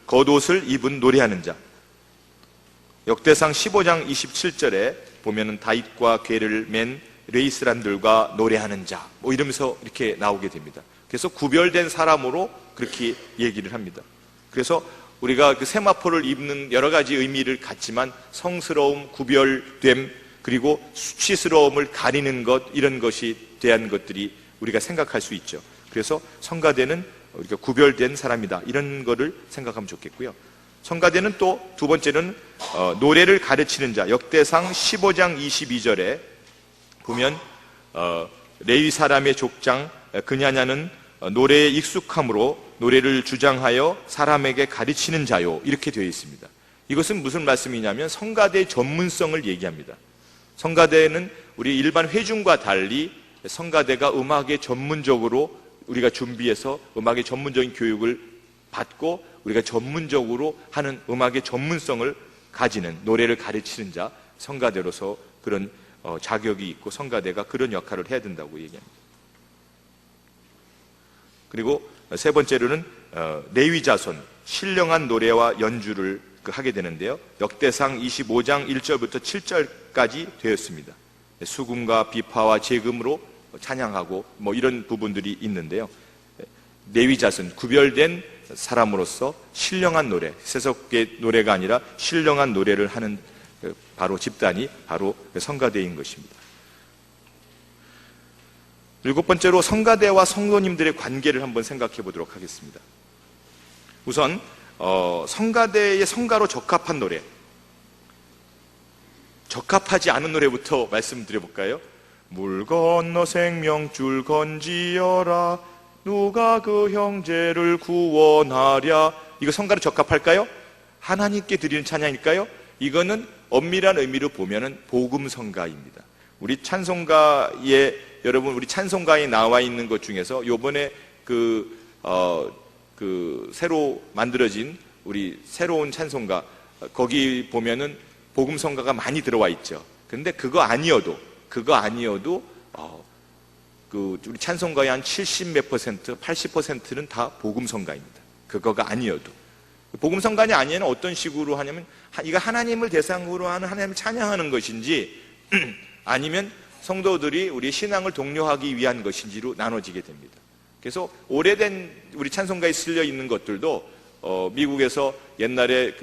겉옷을 입은 노래하는 자. 역대상 15장 27절에 보면은 다윗과 궤를 맨 레이스람들과 노래하는 자, 뭐 이러면서 이렇게 나오게 됩니다. 그래서 구별된 사람으로 그렇게 얘기를 합니다. 그래서 우리가 그 세마포를 입는 여러 가지 의미를 갖지만 성스러움, 구별됨, 그리고 수치스러움을 가리는 것, 이런 것이 대한 것들이 우리가 생각할 수 있죠. 그래서 성가대는 우리가 구별된 사람이다, 이런 거를 생각하면 좋겠고요. 성가대는 또 두 번째는 노래를 가르치는 자. 역대상 15장 22절에 보면 레위 사람의 족장 그냐냐는 노래에 익숙함으로 노래를 주장하여 사람에게 가르치는 자요, 이렇게 되어 있습니다. 이것은 무슨 말씀이냐면 성가대의 전문성을 얘기합니다. 성가대는 우리 일반 회중과 달리 성가대가 음악에 전문적으로 우리가 준비해서 음악의 전문적인 교육을 받고 우리가 전문적으로 하는 음악의 전문성을 가지는, 노래를 가르치는 자, 성가대로서 그런 자격이 있고 성가대가 그런 역할을 해야 된다고 얘기합니다. 그리고 세 번째로는 레위 자손, 신령한 노래와 연주를 하게 되는데요. 역대상 25장 1절부터 7절까지 되었습니다. 수금과 비파와 제금으로 찬양하고 뭐 이런 부분들이 있는데요. 레위 자손, 구별된 사람으로서 신령한 노래, 세속의 노래가 아니라 신령한 노래를 하는 바로 집단이 바로 성가대인 것입니다. 7번째로 성가대와 성도님들의 관계를 한번 생각해 보도록 하겠습니다. 우선 성가대의 성가로 적합한 노래, 적합하지 않은 노래부터 말씀드려 볼까요? 물 건너 생명줄 건지어라 누가 그 형제를 구원하랴. 이거 성가로 적합할까요? 하나님께 드리는 찬양일까요? 이거는 엄밀한 의미로 보면은 복음 성가입니다. 우리 찬송가에 여러분 우리 찬송가에 나와 있는 것 중에서 요번에 새로 만들어진 우리 새로운 찬송가 거기 보면은 복음 성가가 많이 들어와 있죠. 근데 그거 아니어도 우리 찬송가의 한 70몇 퍼센트, 80%는 다 복음 성가입니다. 그거가 아니어도. 복음 성가이 아니면 어떤 식으로 하냐면 이거 하나님을 대상으로 하는 하나님을 찬양하는 것인지 아니면 성도들이 우리의 신앙을 독려하기 위한 것인지로 나눠지게 됩니다. 그래서 오래된 우리 찬송가에 실려 있는 것들도 미국에서 옛날에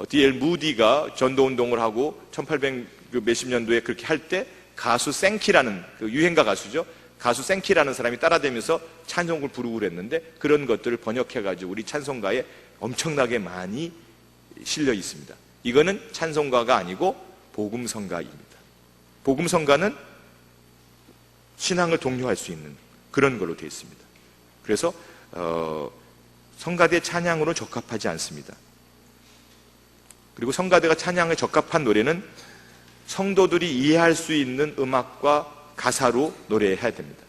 D.L. 무디가 전도운동을 하고 1800 몇십 년도에 그렇게 할 때 가수 생키라는 유행가 가수죠. 가수 생키라는 사람이 따라다니면서 찬송을 부르고 그랬는데 그런 것들을 번역해가지고 우리 찬송가에 엄청나게 많이 실려 있습니다. 이거는 찬송가가 아니고 복음성가입니다. 복음성가는 신앙을 독려할 수 있는 그런 걸로 되어 있습니다. 그래서 성가대 찬양으로 적합하지 않습니다. 그리고 성가대가 찬양에 적합한 노래는 성도들이 이해할 수 있는 음악과 가사로 노래해야 됩니다.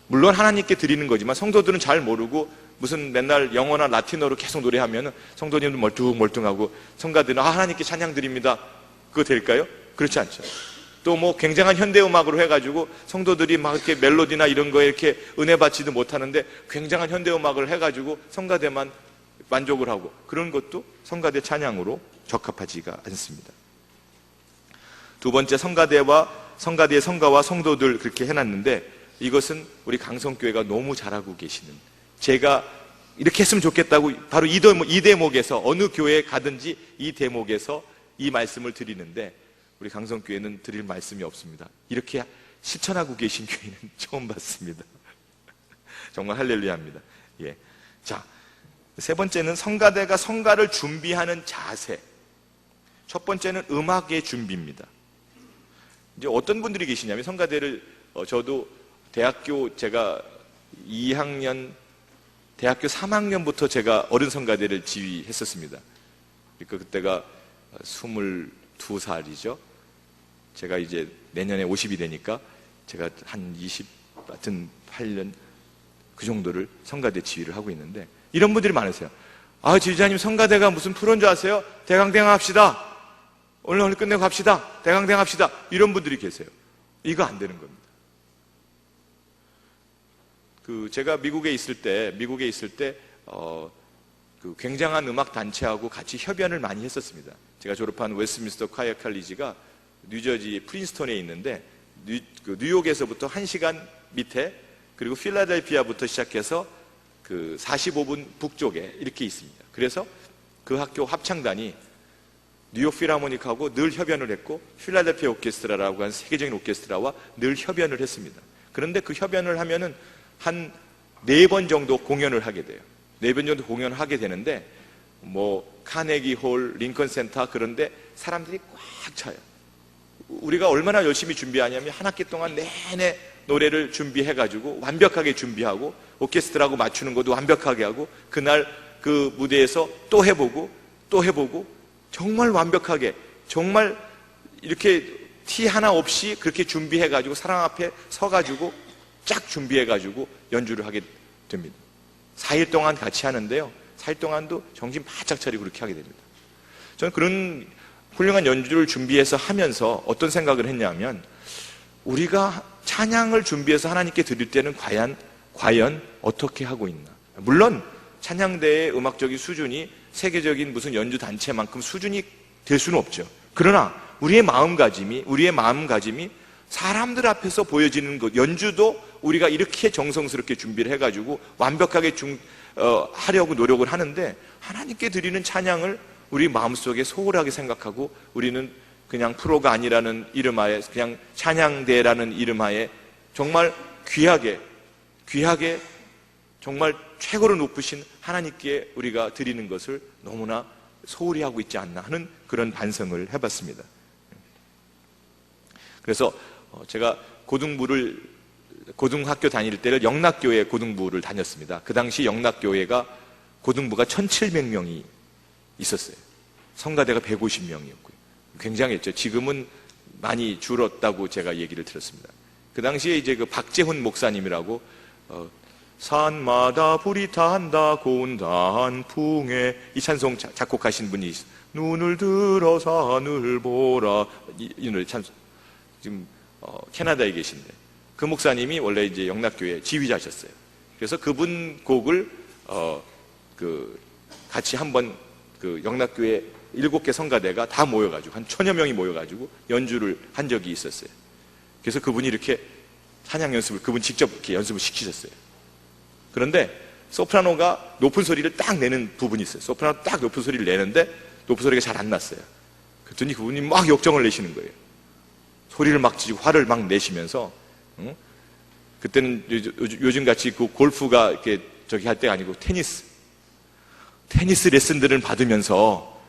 물론 하나님께 드리는 거지만 성도들은 잘 모르고 무슨 맨날 영어나 라틴어로 계속 노래하면 성도님들 멀뚱멀뚱하고 성가대는 하나님께 찬양 드립니다. 그거 될까요? 그렇지 않죠. 또 뭐 굉장한 현대음악으로 해가지고 성도들이 막 이렇게 멜로디나 이런 거에 이렇게 은혜 받지도 못하는데 굉장한 현대음악을 해가지고 성가대만 만족을 하고 그런 것도 성가대 찬양으로 적합하지가 않습니다. 두 번째, 성가대의 성가와 성도들 그렇게 해놨는데 이것은 우리 강성교회가 너무 잘하고 계시는, 제가 이렇게 했으면 좋겠다고 바로 이 대목에서 어느 교회에 가든지 이 대목에서 이 말씀을 드리는데 우리 강성교회는 드릴 말씀이 없습니다. 이렇게 실천하고 계신 교회는 처음 봤습니다. 정말 할렐루야입니다. 예. 자, 세 번째는 성가대가 성가를 준비하는 자세. 첫 번째는 음악의 준비입니다. 이제 어떤 분들이 계시냐면 성가대를 저도 제가 2학년 대학교 3학년부터 제가 어른 성가대를 지휘했었습니다. 그러니까 그때가 22살이죠. 제가 이제 내년에 50이 되니까 제가 한 28년 그 정도를 성가대 지휘를 하고 있는데 이런 분들이 많으세요. 지휘자님 성가대가 무슨 프로인 줄 아세요? 대강대강 합시다. 오늘 끝내고 갑시다. 대강대강 합시다. 이런 분들이 계세요. 이거 안 되는 겁니다. 제가 미국에 있을 때 굉장한 음악 단체하고 같이 협연을 많이 했었습니다. 제가 졸업한 웨스트민스터 콰이어 칼리지가 뉴저지 프린스턴에 있는데 뉴욕에서부터 1시간 밑에 그리고 필라델피아부터 시작해서 45분 북쪽에 이렇게 있습니다. 그래서 그 학교 합창단이 뉴욕 필하모닉하고 늘 협연을 했고 필라델피아 오케스트라라고 하는 세계적인 오케스트라와 늘 협연을 했습니다. 그런데 그 협연을 하면은 한 4번 정도 공연을 하게 돼요. 4번 정도 공연을 하게 되는데 카네기 홀, 링컨 센터 그런데 사람들이 꽉 차요. 우리가 얼마나 열심히 준비하냐면 한 학기 동안 내내 노래를 준비해가지고 완벽하게 준비하고 오케스트라하고 맞추는 것도 완벽하게 하고 그날 그 무대에서 또 해보고 정말 완벽하게 정말 이렇게 티 하나 없이 그렇게 준비해가지고 사람 앞에 서가지고 쫙 준비해가지고 연주를 하게 됩니다. 4일 동안 같이 하는데요. 4일 동안도 정신 바짝 차리고 그렇게 하게 됩니다. 저는 그런 훌륭한 연주를 준비해서 하면서 어떤 생각을 했냐면 우리가 찬양을 준비해서 하나님께 드릴 때는 과연 어떻게 하고 있나. 물론 찬양대의 음악적인 수준이 세계적인 무슨 연주 단체만큼 수준이 될 수는 없죠. 그러나 우리의 마음가짐이 사람들 앞에서 보여지는 것, 연주도 우리가 이렇게 정성스럽게 준비를 해가지고 완벽하게 하려고 노력을 하는데 하나님께 드리는 찬양을 우리 마음속에 소홀하게 생각하고 우리는 그냥 프로가 아니라는 이름하에, 그냥 찬양대라는 이름하에 정말 귀하게 정말 최고로 높으신 하나님께 우리가 드리는 것을 너무나 소홀히 하고 있지 않나 하는 그런 반성을 해봤습니다. 그래서 제가 고등학교 다닐 때를 영락교회 고등부를 다녔습니다. 그 당시 영락교회가 고등부가 1700명이 있었어요. 성가대가 150명이었고요. 굉장했죠. 지금은 많이 줄었다고 제가 얘기를 들었습니다. 그 당시에 이제 그 박재훈 목사님이라고 산마다 불이 탄다 고운 단풍에 이 찬송 작곡하신 분이 있어요. 눈을 들어 산을 보라 이 노래 찬송 지금 캐나다에 계신데 그 목사님이 원래 이제 영락교회 지휘자셨어요. 그래서 그분 곡을 같이 한번 그 영락교회 7개 성가대가 다 모여가지고 한 1000여 명이 모여가지고 연주를 한 적이 있었어요. 그래서 그분이 이렇게 찬양 연습을 그분 직접 이렇게 연습을 시키셨어요. 그런데 소프라노가 높은 소리를 딱 내는 부분이 있어요. 소프라노 딱 높은 소리를 내는데 높은 소리가 잘 안 났어요. 그랬더니 그분이 막 역정을 내시는 거예요. 소리를 막 지르고 화를 막 내시면서 그때는 요즘같이 그 골프가 이렇게 저기 할 때가 아니고 테니스 레슨들을 받으면서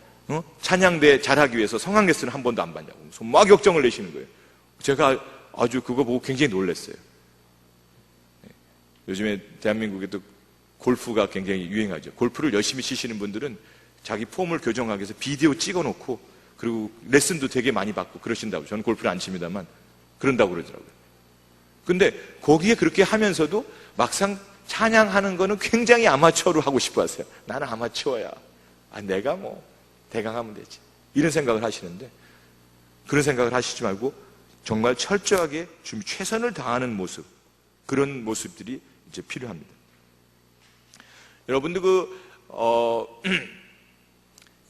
찬양대 잘하기 위해서 성악 레슨을 한 번도 안 받냐고 막 역정을 내시는 거예요. 제가 아주 그거 보고 굉장히 놀랐어요. 요즘에 대한민국에도 골프가 굉장히 유행하죠. 골프를 열심히 치시는 분들은 자기 폼을 교정하기 위해서 비디오 찍어놓고 그리고 레슨도 되게 많이 받고 그러신다고. 저는 골프를 안 칩니다만 그런다고 그러더라고요. 근데 거기에 그렇게 하면서도 막상 찬양하는 거는 굉장히 아마추어로 하고 싶어 하세요. 나는 아마추어야. 내가 뭐 대강하면 되지. 이런 생각을 하시는데 그런 생각을 하시지 말고 정말 철저하게 좀 최선을 다하는 모습, 그런 모습들이 이제 필요합니다. 여러분들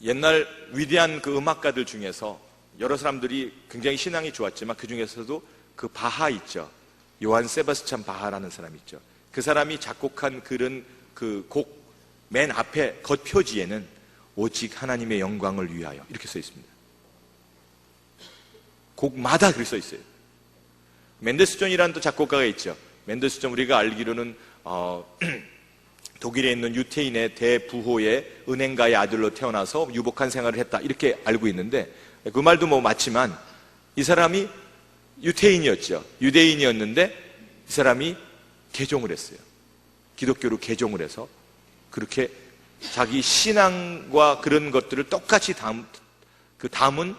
옛날 위대한 그 음악가들 중에서 여러 사람들이 굉장히 신앙이 좋았지만 그 중에서도 그 바하 있죠. 요한 세바스찬 바하라는 사람이 있죠. 그 사람이 작곡한 그런 그 곡 맨 앞에 겉표지에는 오직 하나님의 영광을 위하여 이렇게 써 있습니다. 곡마다 그렇게 써 있어요. 맨델스존이라는 또 작곡가가 있죠. 맨델스존 우리가 알기로는 독일에 있는 유태인의 대부호의 은행가의 아들로 태어나서 유복한 생활을 했다 이렇게 알고 있는데 그 말도 뭐 맞지만 이 사람이 유태인이었죠. 유대인이었는데 이 사람이 개종을 했어요. 기독교로 개종을 해서 그렇게 자기 신앙과 그런 것들을 똑같이 담은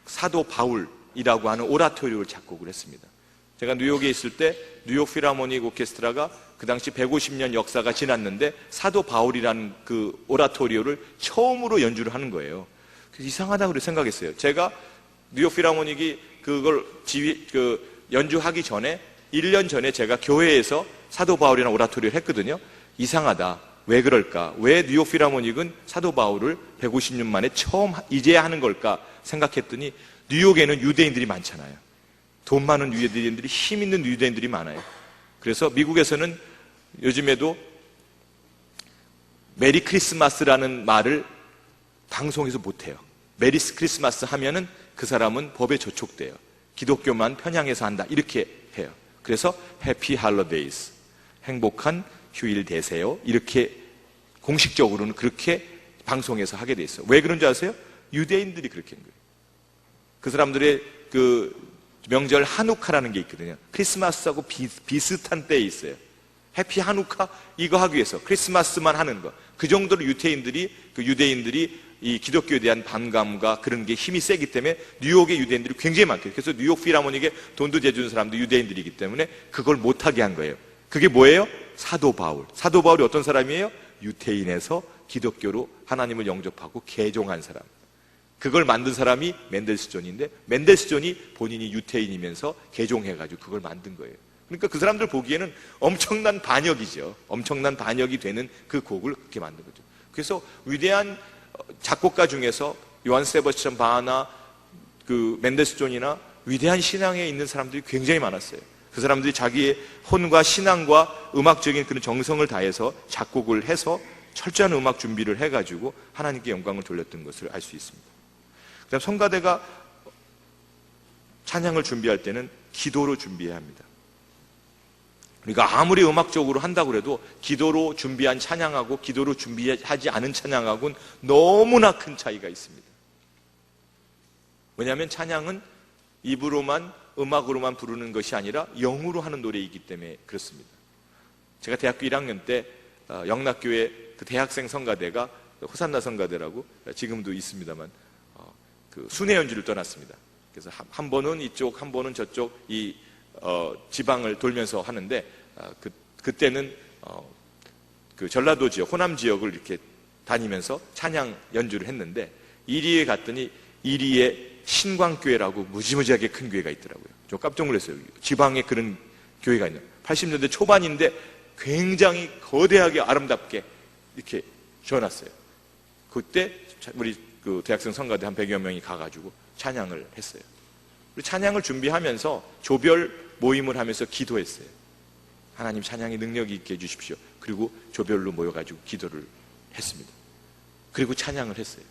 사도 바울이라고 하는 오라토리오를 작곡을 했습니다. 제가 뉴욕에 있을 때 뉴욕 필하모닉 오케스트라가 그 당시 150년 역사가 지났는데 사도 바울이라는 그 오라토리오를 처음으로 연주를 하는 거예요. 그래서 이상하다고 생각했어요. 제가 뉴욕 필하모닉이 그걸 연주하기 전에 1년 전에 제가 교회에서 사도 바울이라는 오라토리오를 했거든요. 이상하다. 왜 그럴까? 왜 뉴욕 필하모닉은 사도 바울을 150년 만에 처음 이제야 하는 걸까 생각했더니 뉴욕에는 유대인들이 많잖아요. 돈 많은 유대인들이, 힘 있는 유대인들이 많아요. 그래서 미국에서는 요즘에도 메리 크리스마스라는 말을 방송에서 못해요. 메리 크리스마스 하면은 그 사람은 법에 저촉돼요. 기독교만 편향해서 한다 이렇게 해요. 그래서 해피 할로데이스, 행복한 휴일 되세요. 이렇게 공식적으로는 그렇게 방송에서 하게 돼 있어요. 왜 그런 줄 아세요? 유대인들이 그렇게 한 거예요. 그 사람들의 그 명절 하누카라는 게 있거든요. 크리스마스하고 비슷한 때에 있어요. 해피 하누카 이거 하기 위해서 크리스마스만 하는 거. 그 정도로 유대인들이 이 기독교에 대한 반감과 그런 게 힘이 세기 때문에 뉴욕의 유대인들이 굉장히 많거든요. 그래서 뉴욕 필하모닉에 돈도 대주는 사람도 유대인들이기 때문에 그걸 못하게 한 거예요. 그게 뭐예요? 사도 바울. 사도 바울이 어떤 사람이에요? 유태인에서 기독교로 하나님을 영접하고 개종한 사람. 그걸 만든 사람이 맨델스존인데 맨델스존이 본인이 유태인이면서 개종해가지고 그걸 만든 거예요. 그러니까 그 사람들 보기에는 엄청난 반역이죠. 엄청난 반역이 되는 그 곡을 그렇게 만든 거죠. 그래서 위대한 작곡가 중에서 요한 세바스찬 바하나 그 맨델스존이나 위대한 신앙에 있는 사람들이 굉장히 많았어요. 그 사람들이 자기의 혼과 신앙과 음악적인 그런 정성을 다해서 작곡을 해서 철저한 음악 준비를 해가지고 하나님께 영광을 돌렸던 것을 알 수 있습니다. 그다음 성가대가 찬양을 준비할 때는 기도로 준비해야 합니다. 우리가 아무리 음악적으로 한다고 해도 기도로 준비한 찬양하고 기도로 준비하지 않은 찬양하고는 너무나 큰 차이가 있습니다. 왜냐하면 찬양은 입으로만 음악으로만 부르는 것이 아니라 영으로 하는 노래이기 때문에 그렇습니다. 제가 대학교 1학년 때 영락교회 그 대학생 성가대가 호산나 성가대라고 지금도 있습니다만 그 순회 연주를 떠났습니다. 그래서 한 번은 이쪽 한 번은 저쪽 이 지방을 돌면서 하는데 그때는 그 전라도 지역 호남 지역을 이렇게 다니면서 찬양 연주를 했는데 이리에 갔더니 이리에 신광교회라고 무지무지하게 큰 교회가 있더라고요. 저 깜짝 놀랐어요. 지방에 그런 교회가 있는 80년대 초반인데 굉장히 거대하게 아름답게 이렇게 지어놨어요. 그때 우리 그 대학생 성가대 한 100여 명이 가가지고 찬양을 했어요. 찬양을 준비하면서 조별 모임을 하면서 기도했어요. 하나님 찬양의 능력이 있게 해주십시오. 그리고 조별로 모여가지고 기도를 했습니다. 그리고 찬양을 했어요.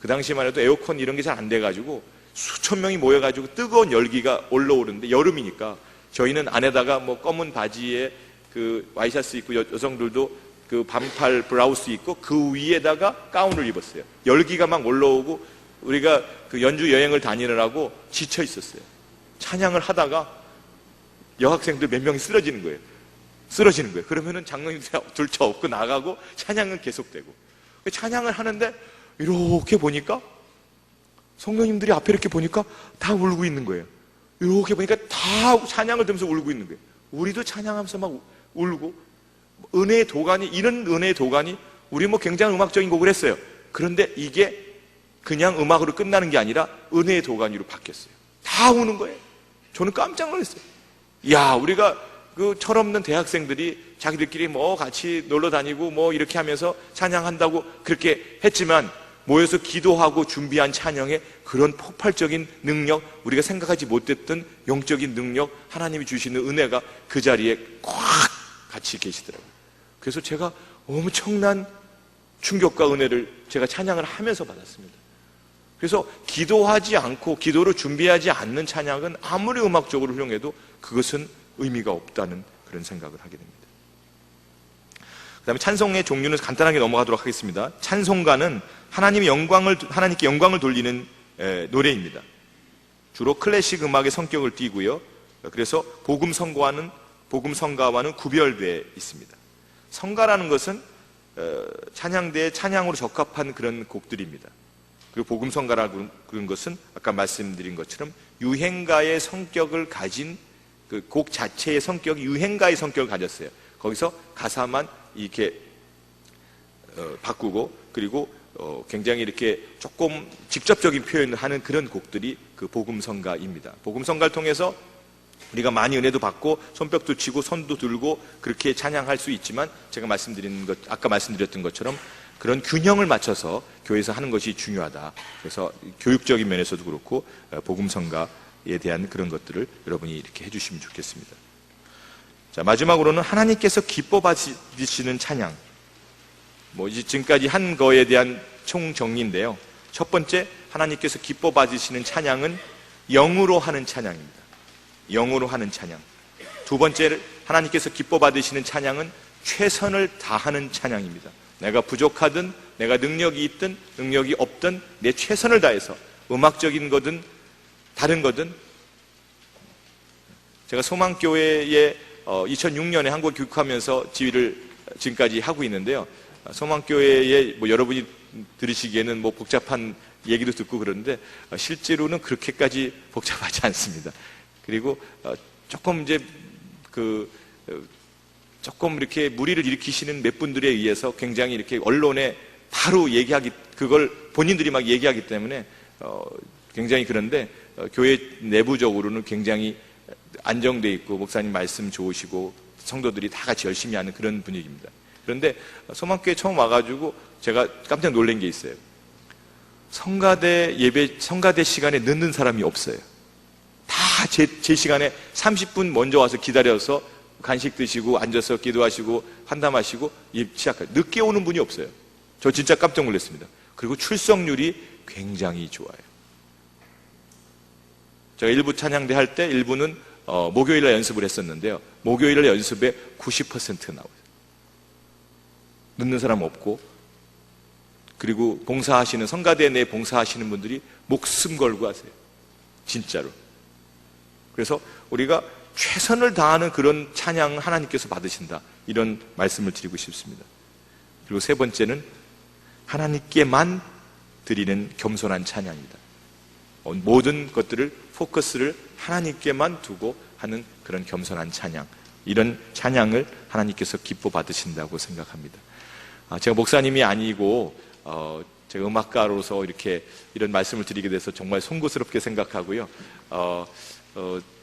그 당시만 해도 에어컨 이런 게 잘 안 돼가지고 수천 명이 모여가지고 뜨거운 열기가 올라오는데 여름이니까 저희는 안에다가 뭐 검은 바지에 그 와이셔츠 입고 여성들도 그 반팔 브라우스 입고 그 위에다가 가운을 입었어요. 열기가 막 올라오고 우리가 그 연주 여행을 다니느라고 지쳐 있었어요. 찬양을 하다가 여학생들 몇 명이 쓰러지는 거예요. 그러면은 장로님들 둘째 없고 나가고 찬양은 계속되고 찬양을 하는데 이렇게 보니까 성도님들이 앞에 이렇게 보니까 다 울고 있는 거예요. 이렇게 보니까 다 찬양을 들으면서 울고 있는 거예요. 우리도 찬양하면서 막 울고 은혜의 도가니 이런 은혜의 도가니 우리 뭐 굉장히 음악적인 곡을 했어요. 그런데 이게 그냥 음악으로 끝나는 게 아니라 은혜의 도가니로 바뀌었어요. 다 우는 거예요. 저는 깜짝 놀랐어요. 야, 우리가 그 철없는 대학생들이 자기들끼리 뭐 같이 놀러 다니고 뭐 이렇게 하면서 찬양한다고 그렇게 했지만 모여서 기도하고 준비한 찬양에 그런 폭발적인 능력, 우리가 생각하지 못했던 영적인 능력, 하나님이 주시는 은혜가 그 자리에 꽉 같이 계시더라고요. 그래서 제가 엄청난 충격과 은혜를 제가 찬양을 하면서 받았습니다. 그래서 기도하지 않고 기도로 준비하지 않는 찬양은 아무리 음악적으로 훌륭해도 그것은 의미가 없다는 그런 생각을 하게 됩니다. 그 다음에 찬송의 종류는 간단하게 넘어가도록 하겠습니다. 찬송가는 하나님께 영광을 돌리는 노래입니다. 주로 클래식 음악의 성격을 띠고요. 그래서 복음 성가와는 구별되어 있습니다. 성가라는 것은 찬양대의 찬양으로 적합한 그런 곡들입니다. 그리고 복음 성가라는 그런 것은 아까 말씀드린 것처럼 유행가의 성격을 가진 그 곡 자체의 성격이 유행가의 성격을 가졌어요. 거기서 가사만 이렇게 바꾸고 그리고 굉장히 이렇게 조금 직접적인 표현을 하는 그런 곡들이 그 복음성가입니다. 복음성가를 통해서 우리가 많이 은혜도 받고 손뼉도 치고 손도 들고 그렇게 찬양할 수 있지만 제가 아까 말씀드렸던 것처럼 그런 균형을 맞춰서 교회에서 하는 것이 중요하다. 그래서 교육적인 면에서도 그렇고 복음성가에 대한 그런 것들을 여러분이 이렇게 해주시면 좋겠습니다. 자, 마지막으로는 하나님께서 기뻐 받으시는 찬양. 이제 지금까지 한 거에 대한 총정리인데요. 첫 번째, 하나님께서 기뻐 받으시는 찬양은 영으로 하는 찬양입니다. 영으로 하는 찬양. 두 번째, 하나님께서 기뻐 받으시는 찬양은 최선을 다하는 찬양입니다. 내가 부족하든 내가 능력이 있든 능력이 없든 내 최선을 다해서 음악적인 거든 다른 거든. 제가 소망교회에 2006년에 한국 교육하면서 지휘를 지금까지 하고 있는데요. 소망교회에 여러분이 들으시기에는 복잡한 얘기도 듣고 그러는데 실제로는 그렇게까지 복잡하지 않습니다. 그리고 조금 이제 조금 이렇게 무리를 일으키시는 몇 분들에 의해서 굉장히 이렇게 언론에 바로 그걸 본인들이 막 얘기하기 때문에 굉장히 그런데 교회 내부적으로는 굉장히 안정돼 있고 목사님 말씀 좋으시고 성도들이 다 같이 열심히 하는 그런 분위기입니다. 그런데 소망교회 처음 와가지고 제가 깜짝 놀란 게 있어요. 성가대 시간에 늦는 사람이 없어요. 다 제 시간에 30분 먼저 와서 기다려서 간식 드시고 앉아서 기도하시고 환담하시고 시작해요. 늦게 오는 분이 없어요. 저 진짜 깜짝 놀랐습니다. 그리고 출석률이 굉장히 좋아요. 제가 일부 찬양대 할 때 일부는 목요일날 연습을 했었는데요. 목요일날 연습에 90% 나와요. 늦는 사람 없고, 그리고 봉사하시는 성가대 내 봉사하시는 분들이 목숨 걸고 하세요. 진짜로. 그래서 우리가 최선을 다하는 그런 찬양 하나님께서 받으신다, 이런 말씀을 드리고 싶습니다. 그리고 세 번째는 하나님께만 드리는 겸손한 찬양입니다. 모든 것들을 포커스를 하나님께만 두고 하는 그런 겸손한 찬양, 이런 찬양을 하나님께서 기뻐 받으신다고 생각합니다. 제가 목사님이 아니고 제가 음악가로서 이렇게 이런 말씀을 드리게 돼서 정말 송구스럽게 생각하고요.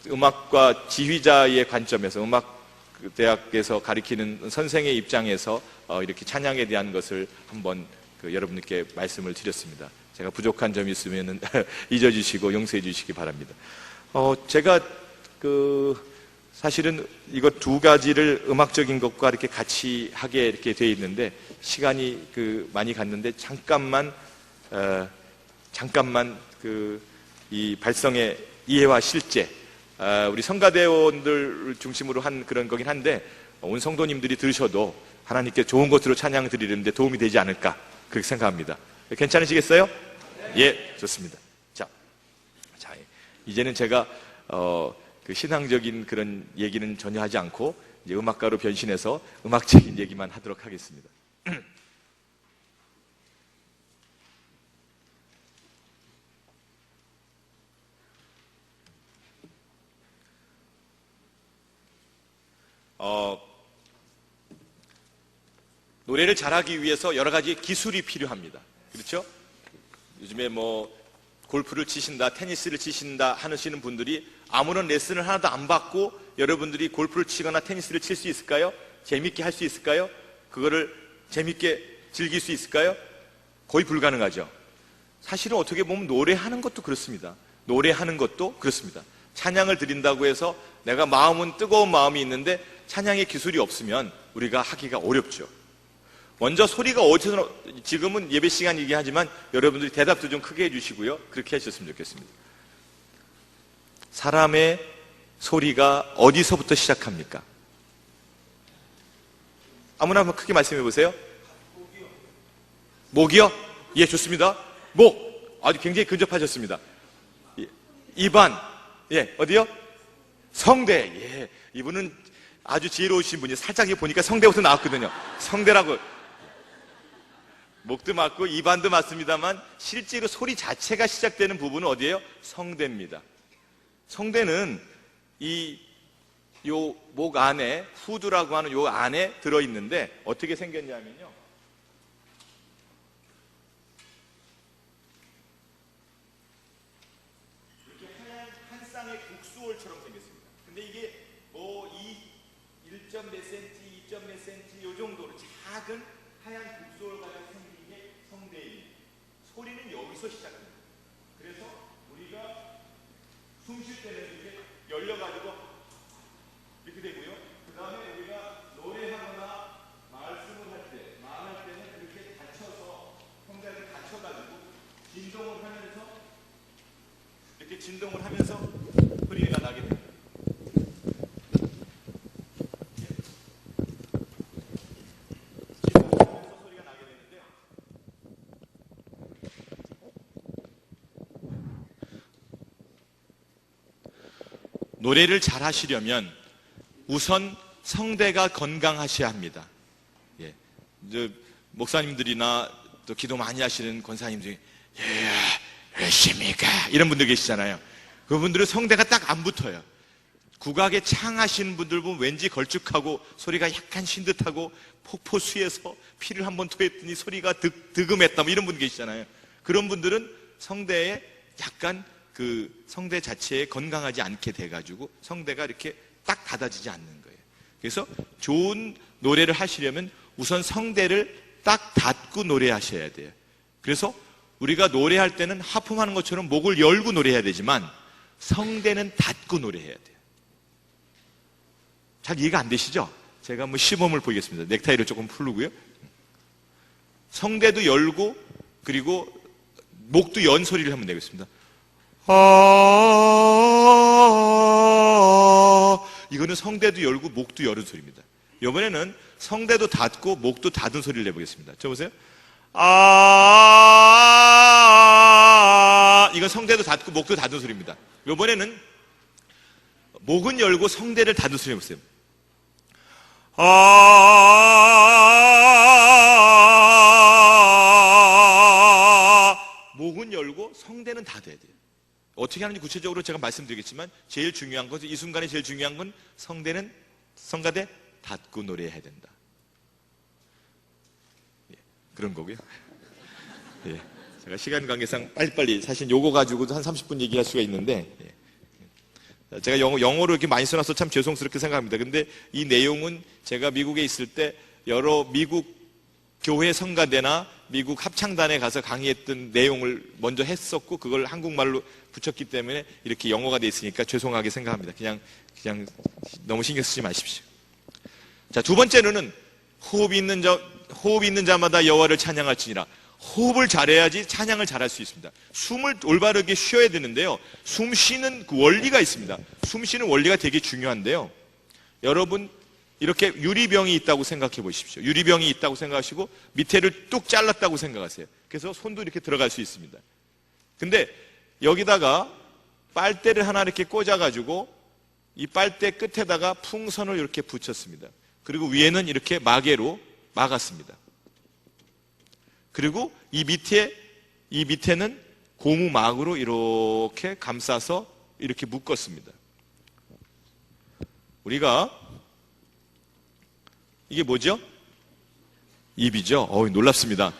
음악과 지휘자의 관점에서, 음악대학에서 가르치는 선생의 입장에서 이렇게 찬양에 대한 것을 한번 여러분들께 말씀을 드렸습니다. 제가 부족한 점이 있으면 잊어주시고 용서해 주시기 바랍니다. 제가 사실은 이거 두 가지를 음악적인 것과 이렇게 같이 하게 이렇게 되어 있는데, 시간이 많이 갔는데 잠깐만 이 발성의 이해와 실제, 우리 성가대원들 중심으로 한 그런 거긴 한데, 온 성도님들이 들으셔도 하나님께 좋은 것으로 찬양 드리는데 도움이 되지 않을까, 그렇게 생각합니다. 괜찮으시겠어요? 예, 좋습니다. 자, 이제는 제가 신앙적인 그런 얘기는 전혀 하지 않고 이제 음악가로 변신해서 음악적인 얘기만 하도록 하겠습니다. 노래를 잘하기 위해서 여러 가지 기술이 필요합니다. 그렇죠? 요즘에 골프를 치신다, 테니스를 치신다 하시는 분들이 아무런 레슨을 하나도 안 받고 여러분들이 골프를 치거나 테니스를 칠 수 있을까요? 재밌게 할 수 있을까요? 그거를 재밌게 즐길 수 있을까요? 거의 불가능하죠. 사실은 어떻게 보면 노래하는 것도 그렇습니다. 노래하는 것도 그렇습니다. 찬양을 드린다고 해서 내가 마음은 뜨거운 마음이 있는데 찬양의 기술이 없으면 우리가 하기가 어렵죠. 먼저 소리가 어디서, 지금은 예배 시간이긴 하지만 여러분들이 대답도 좀 크게 해주시고요. 그렇게 하셨으면 좋겠습니다. 사람의 소리가 어디서부터 시작합니까? 아무나 한번 크게 말씀해 보세요. 목이요? 예, 좋습니다. 목. 아주 굉장히 근접하셨습니다. 입안. 예, 어디요? 성대. 예, 이분은 아주 지혜로우신 분이, 살짝 보니까 성대부터 나왔거든요. 성대라고. 목도 맞고 입안도 맞습니다만 실제로 소리 자체가 시작되는 부분은 어디예요? 성대입니다. 성대는 요 목 안에, 후두라고 하는 요 안에 들어있는데 어떻게 생겼냐면요, 이렇게 하얀 한 쌍의 국수홀처럼 생겼습니다. 근데 이게 1점 몇 센치, 2점 몇 센치 요 정도로 작은 하얀 국수홀 같은 생긴 게 성대입니다. 소리는 여기서 시작합니다. 그래서 우리가 숨 쉴 때는 이렇게 열려가지고 이렇게 되고요. 그 다음에 우리가 노래하거나 말씀을 할 때는 이렇게 닫혀서, 성대가 닫혀가지고 진동을 하면서, 이렇게 진동을 하면서 소리가 나게 됩니다. 노래를 잘 하시려면 우선 성대가 건강하셔야 합니다. 예. 목사님들이나 또 기도 많이 하시는 권사님 중에, 예, 열심히가 이런 분들 계시잖아요. 그분들은 성대가 딱 안 붙어요. 국악에 창하시는 분들 보면 왠지 걸쭉하고 소리가 약간 쉰 듯하고 폭포수에서 피를 한번 토했더니 소리가 득음했다, 이런 분들 계시잖아요. 그런 분들은 성대에 약간 성대 자체에 건강하지 않게 돼가지고 성대가 이렇게 딱 닫아지지 않는 거예요. 그래서 좋은 노래를 하시려면 우선 성대를 딱 닫고 노래하셔야 돼요. 그래서 우리가 노래할 때는 하품하는 것처럼 목을 열고 노래해야 되지만 성대는 닫고 노래해야 돼요. 잘 이해가 안 되시죠? 제가 한번 시범을 보이겠습니다. 넥타이를 조금 풀고요. 성대도 열고 그리고 목도 연 소리를 한번 내겠습니다. 이거는 성대도 열고 목도 여는 소리입니다. 이번에는 성대도 닫고 목도 닫은 소리를 내보겠습니다. 저 보세요. 이건 성대도 닫고 목도 닫은 소리입니다. 이번에는 목은 열고 성대를 닫은 소리 해보세요. 목은 열고 성대는 닫아야 돼요. 어떻게 하는지 구체적으로 제가 말씀드리겠지만 제일 중요한 것은 이 순간에 제일 중요한 건 성가대 닫고 노래해야 된다. 예, 그런 거고요. 예, 제가 시간 관계상 빨리빨리 사실 요거 가지고도 한 30분 얘기할 수가 있는데 제가 영어로 이렇게 많이 써놔서 참 죄송스럽게 생각합니다. 근데 이 내용은 제가 미국에 있을 때 여러 미국 교회 성가대나 미국 합창단에 가서 강의했던 내용을 먼저 했었고 그걸 한국말로 붙였기 때문에 이렇게 영어가 돼 있으니까 죄송하게 생각합니다. 그냥 너무 신경 쓰지 마십시오. 자, 두 번째로는 호흡이 있는 자마다 여호와를 찬양할지니라. 호흡을 잘해야지 찬양을 잘할 수 있습니다. 숨을 올바르게 쉬어야 되는데요. 숨 쉬는 그 원리가 있습니다. 숨 쉬는 원리가 되게 중요한데요. 여러분 이렇게 유리병이 있다고 생각해 보십시오. 유리병이 있다고 생각하시고 밑에를 뚝 잘랐다고 생각하세요. 그래서 손도 이렇게 들어갈 수 있습니다. 근데 여기다가 빨대를 하나 이렇게 꽂아가지고 이 빨대 끝에다가 풍선을 이렇게 붙였습니다. 그리고 위에는 이렇게 마개로 막았습니다. 그리고 이 밑에는 고무막으로 이렇게 감싸서 이렇게 묶었습니다. 우리가 이게 뭐죠? 입이죠? 놀랍습니다.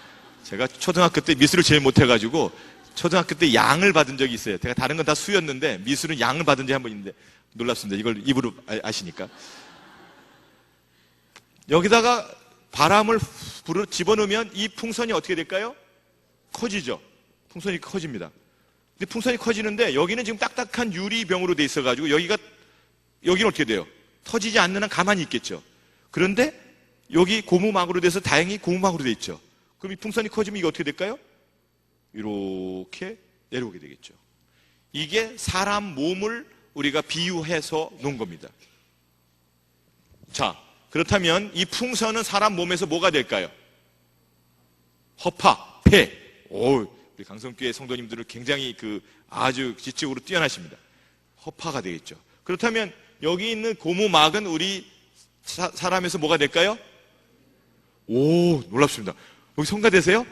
제가 초등학교 때 미술을 제일 못해가지고 초등학교 때 양을 받은 적이 있어요. 제가 다른 건 다 수였는데 미술은 양을 받은 적이 한 번 있는데 놀랍습니다. 이걸 입으로 아시니까. 여기다가 바람을 집어넣으면 이 풍선이 어떻게 될까요? 커지죠. 풍선이 커집니다. 근데 풍선이 커지는데 여기는 지금 딱딱한 유리병으로 돼 있어가지고 여기는 어떻게 돼요? 터지지 않는 한 가만히 있겠죠. 그런데 여기 고무막으로 돼서 다행히 고무막으로 돼 있죠. 그럼 이 풍선이 커지면 이게 어떻게 될까요? 이렇게 내려오게 되겠죠. 이게 사람 몸을 우리가 비유해서 놓은 겁니다. 자, 그렇다면 이 풍선은 사람 몸에서 뭐가 될까요? 허파, 폐. 우리 강성교회 성도님들은 굉장히 아주 지적으로 뛰어나십니다. 허파가 되겠죠. 그렇다면 여기 있는 고무막은 우리 사람에서 뭐가 될까요? 놀랍습니다. 여기 성가되세요?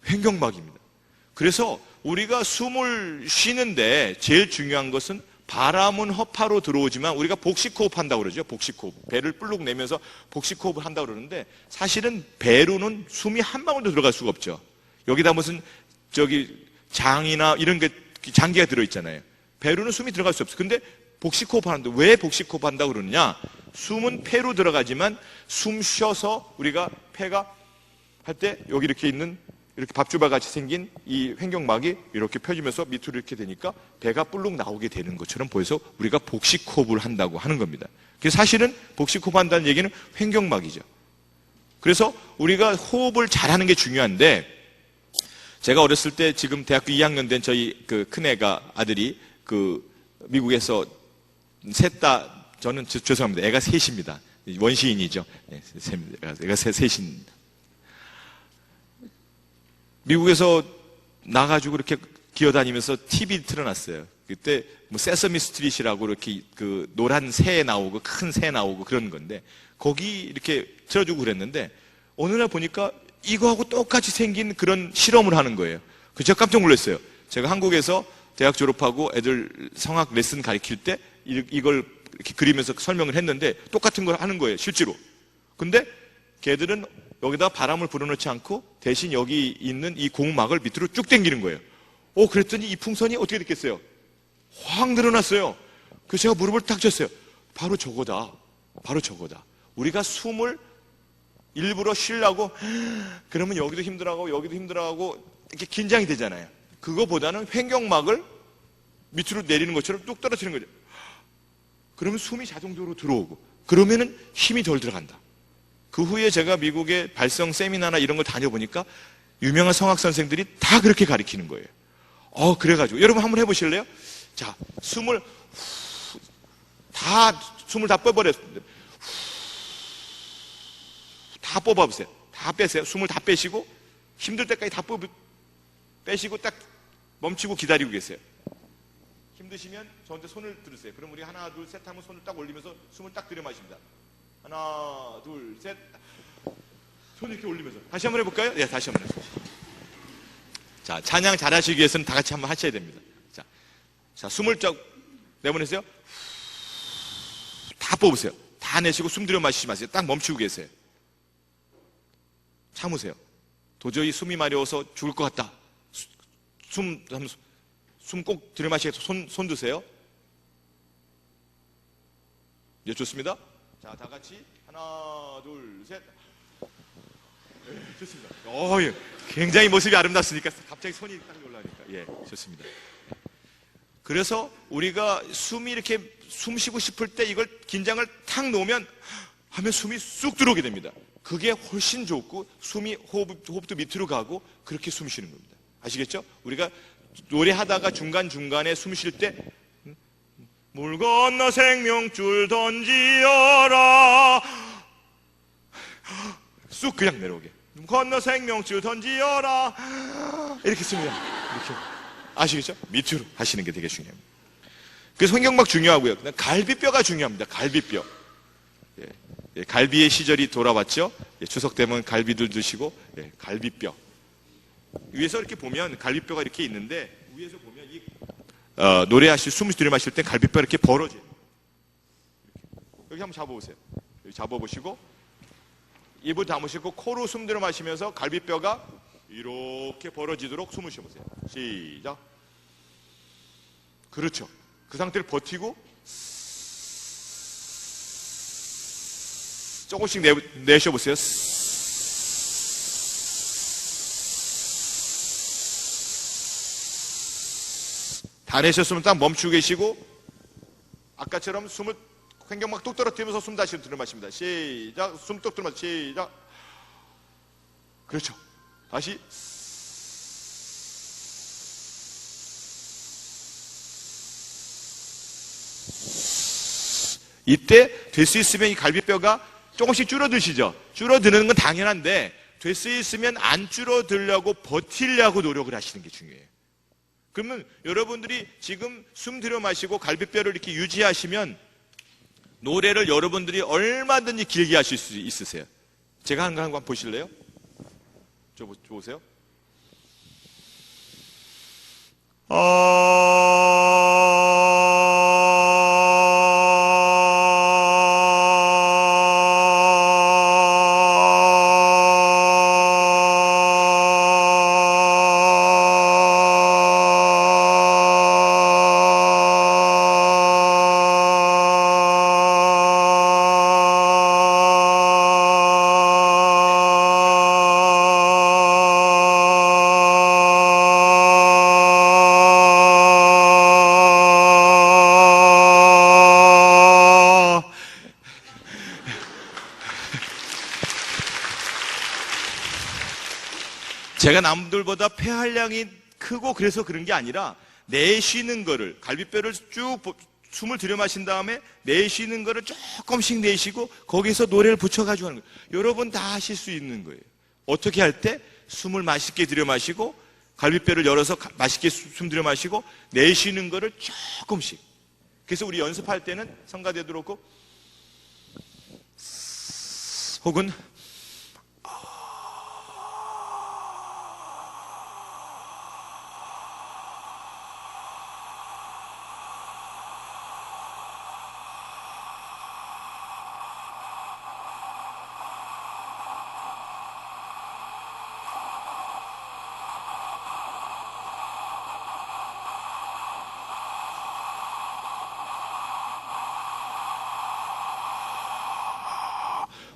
횡격막입니다. 그래서 우리가 숨을 쉬는데 제일 중요한 것은 바람은 허파로 들어오지만 우리가 복식호흡 한다고 그러죠. 복식호흡. 배를 불룩 내면서 복식호흡을 한다고 그러는데 사실은 배로는 숨이 한 방울도 들어갈 수가 없죠. 여기다 무슨 장이나 이런 게 장기가 들어있잖아요. 배로는 숨이 들어갈 수 없어요. 근데 복식호흡 하는데 왜 복식호흡 한다고 그러느냐? 숨은 폐로 들어가지만 숨 쉬어서 우리가 폐가 할 때 여기 이렇게 있는 이렇게 밥주바 같이 생긴 이 횡격막이 이렇게 펴지면서 밑으로 이렇게 되니까 배가 불룩 나오게 되는 것처럼 보여서 우리가 복식호흡을 한다고 하는 겁니다. 그래서 사실은 복식호흡 한다는 얘기는 횡격막이죠. 그래서 우리가 호흡을 잘하는 게 중요한데 제가 어렸을 때 지금 대학교 2학년 된 저희 큰애가 아들이 미국에서 저는 죄송합니다. 애가 셋입니다. 원시인이죠. 애가 셋인. 미국에서 나가지고 이렇게 기어다니면서 TV 틀어놨어요. 그때 세서미 스트릿이라고 이렇게 노란 새 나오고 큰 새 나오고 그런 건데 거기 이렇게 틀어주고 그랬는데 어느 날 보니까 이거하고 똑같이 생긴 그런 실험을 하는 거예요. 그래서 제가 깜짝 놀랐어요. 제가 한국에서 대학 졸업하고 애들 성악 레슨 가르칠 때 이걸 이렇게 그리면서 설명을 했는데 똑같은 걸 하는 거예요, 실제로. 근데 걔들은 여기다 바람을 불어넣지 않고 대신 여기 있는 이 고무막을 밑으로 쭉 당기는 거예요. 그랬더니 이 풍선이 어떻게 됐겠어요? 확 늘어났어요. 그래서 제가 무릎을 탁 쳤어요. 바로 저거다. 우리가 숨을 일부러 쉬려고 그러면 여기도 힘들어하고 이렇게 긴장이 되잖아요. 그거보다는 횡격막을 밑으로 내리는 것처럼 뚝 떨어뜨리는 거죠. 그러면 숨이 자동적으로 들어오고, 그러면은 힘이 덜 들어간다. 그 후에 제가 미국의 발성 세미나나 이런 걸 다녀보니까 유명한 성악 선생들이 다 그렇게 가르치는 거예요. 그래가지고 여러분 한번 해보실래요? 자, 숨을 다 뽑아버렸어요. 다 뽑아보세요. 다 빼세요. 숨을 다 빼시고 힘들 때까지 다 빼시고 딱 멈추고 기다리고 계세요. 힘드시면 저한테 손을 들으세요. 그럼 우리 하나, 둘, 셋 하면 손을 딱 올리면서 숨을 딱 들여 마십니다. 하나, 둘, 셋. 손 이렇게 올리면서. 다시 한번 해볼까요? 네, 다시 한번 해볼까요? 자, 찬양 잘하시기 위해서는 다 같이 한번 하셔야 됩니다. 자, 숨을 쫙 내보내세요. 다 뽑으세요. 다 내쉬고 숨 들여 마시지 마세요. 딱 멈추고 계세요. 참으세요. 도저히 숨이 마려워서 죽을 것 같다. 숨 꼭 들여 마시겠어. 손 드세요. 예, 좋습니다. 자, 다 같이 하나, 둘, 셋. 예, 좋습니다. 예. 굉장히 모습이 아름답으니까 갑자기 손이 딱 올라오니까. 예, 좋습니다. 그래서 우리가 숨이 이렇게 숨 쉬고 싶을 때 이걸 긴장을 탁 놓으면 하면 숨이 쑥 들어오게 됩니다. 그게 훨씬 좋고 호흡도 밑으로 가고 그렇게 숨 쉬는 겁니다. 아시겠죠? 우리가 노래하다가 중간중간에 숨 쉴 때 물 건너 생명줄 던지어라 쑥 그냥 내려오게. 건너 생명줄 던지어라 이렇게 씁니다. 이렇게. 아시겠죠? 밑으로 하시는 게 되게 중요합니다. 그래서 성경막 중요하고요. 갈비뼈가 중요합니다. 갈비뼈. 예, 갈비의 시절이 돌아왔죠. 예, 추석 되면 갈비들 드시고 갈비뼈. 위에서 이렇게 보면 갈비뼈가 이렇게 있는데 위에서 보면 노래하실 숨을 들이마실 때 갈비뼈가 이렇게 벌어져요. 여기 한번 잡아보세요. 여기 잡아보시고 입을 다무시고 코로 숨 들이마시면서 갈비뼈가 이렇게 벌어지도록 숨을 쉬어보세요. 시작. 그렇죠. 그 상태를 버티고 조금씩 내쉬어보세요. 다 내셨으면 딱 멈추고 계시고 아까처럼 숨을 횡격막 뚝 떨어뜨리면서 숨 다시 들이마십니다. 시작. 숨 뚝 들이마시 시작. 그렇죠. 다시. 이때 될 수 있으면 이 갈비뼈가 조금씩 줄어드시죠. 줄어드는 건 당연한데 될 수 있으면 안 줄어들려고 버티려고 노력을 하시는 게 중요해요. 그러면 여러분들이 지금 숨 들여 마시고 갈비뼈를 이렇게 유지하시면 노래를 여러분들이 얼마든지 길게 하실 수 있으세요. 제가 하는 거 한번 보실래요? 저 보세요. 제가 남들보다 폐활량이 크고 그래서 그런 게 아니라 내쉬는 거를 갈비뼈를 쭉 숨을 들여 마신 다음에 내쉬는 거를 조금씩 내쉬고 거기서 노래를 붙여가지고 하는 거예요. 여러분 다 하실 수 있는 거예요. 어떻게 할 때? 숨을 맛있게 들여 마시고 갈비뼈를 열어서 맛있게 숨 들여 마시고 내쉬는 거를 조금씩. 그래서 우리 연습할 때는 성가대도 그렇고 혹은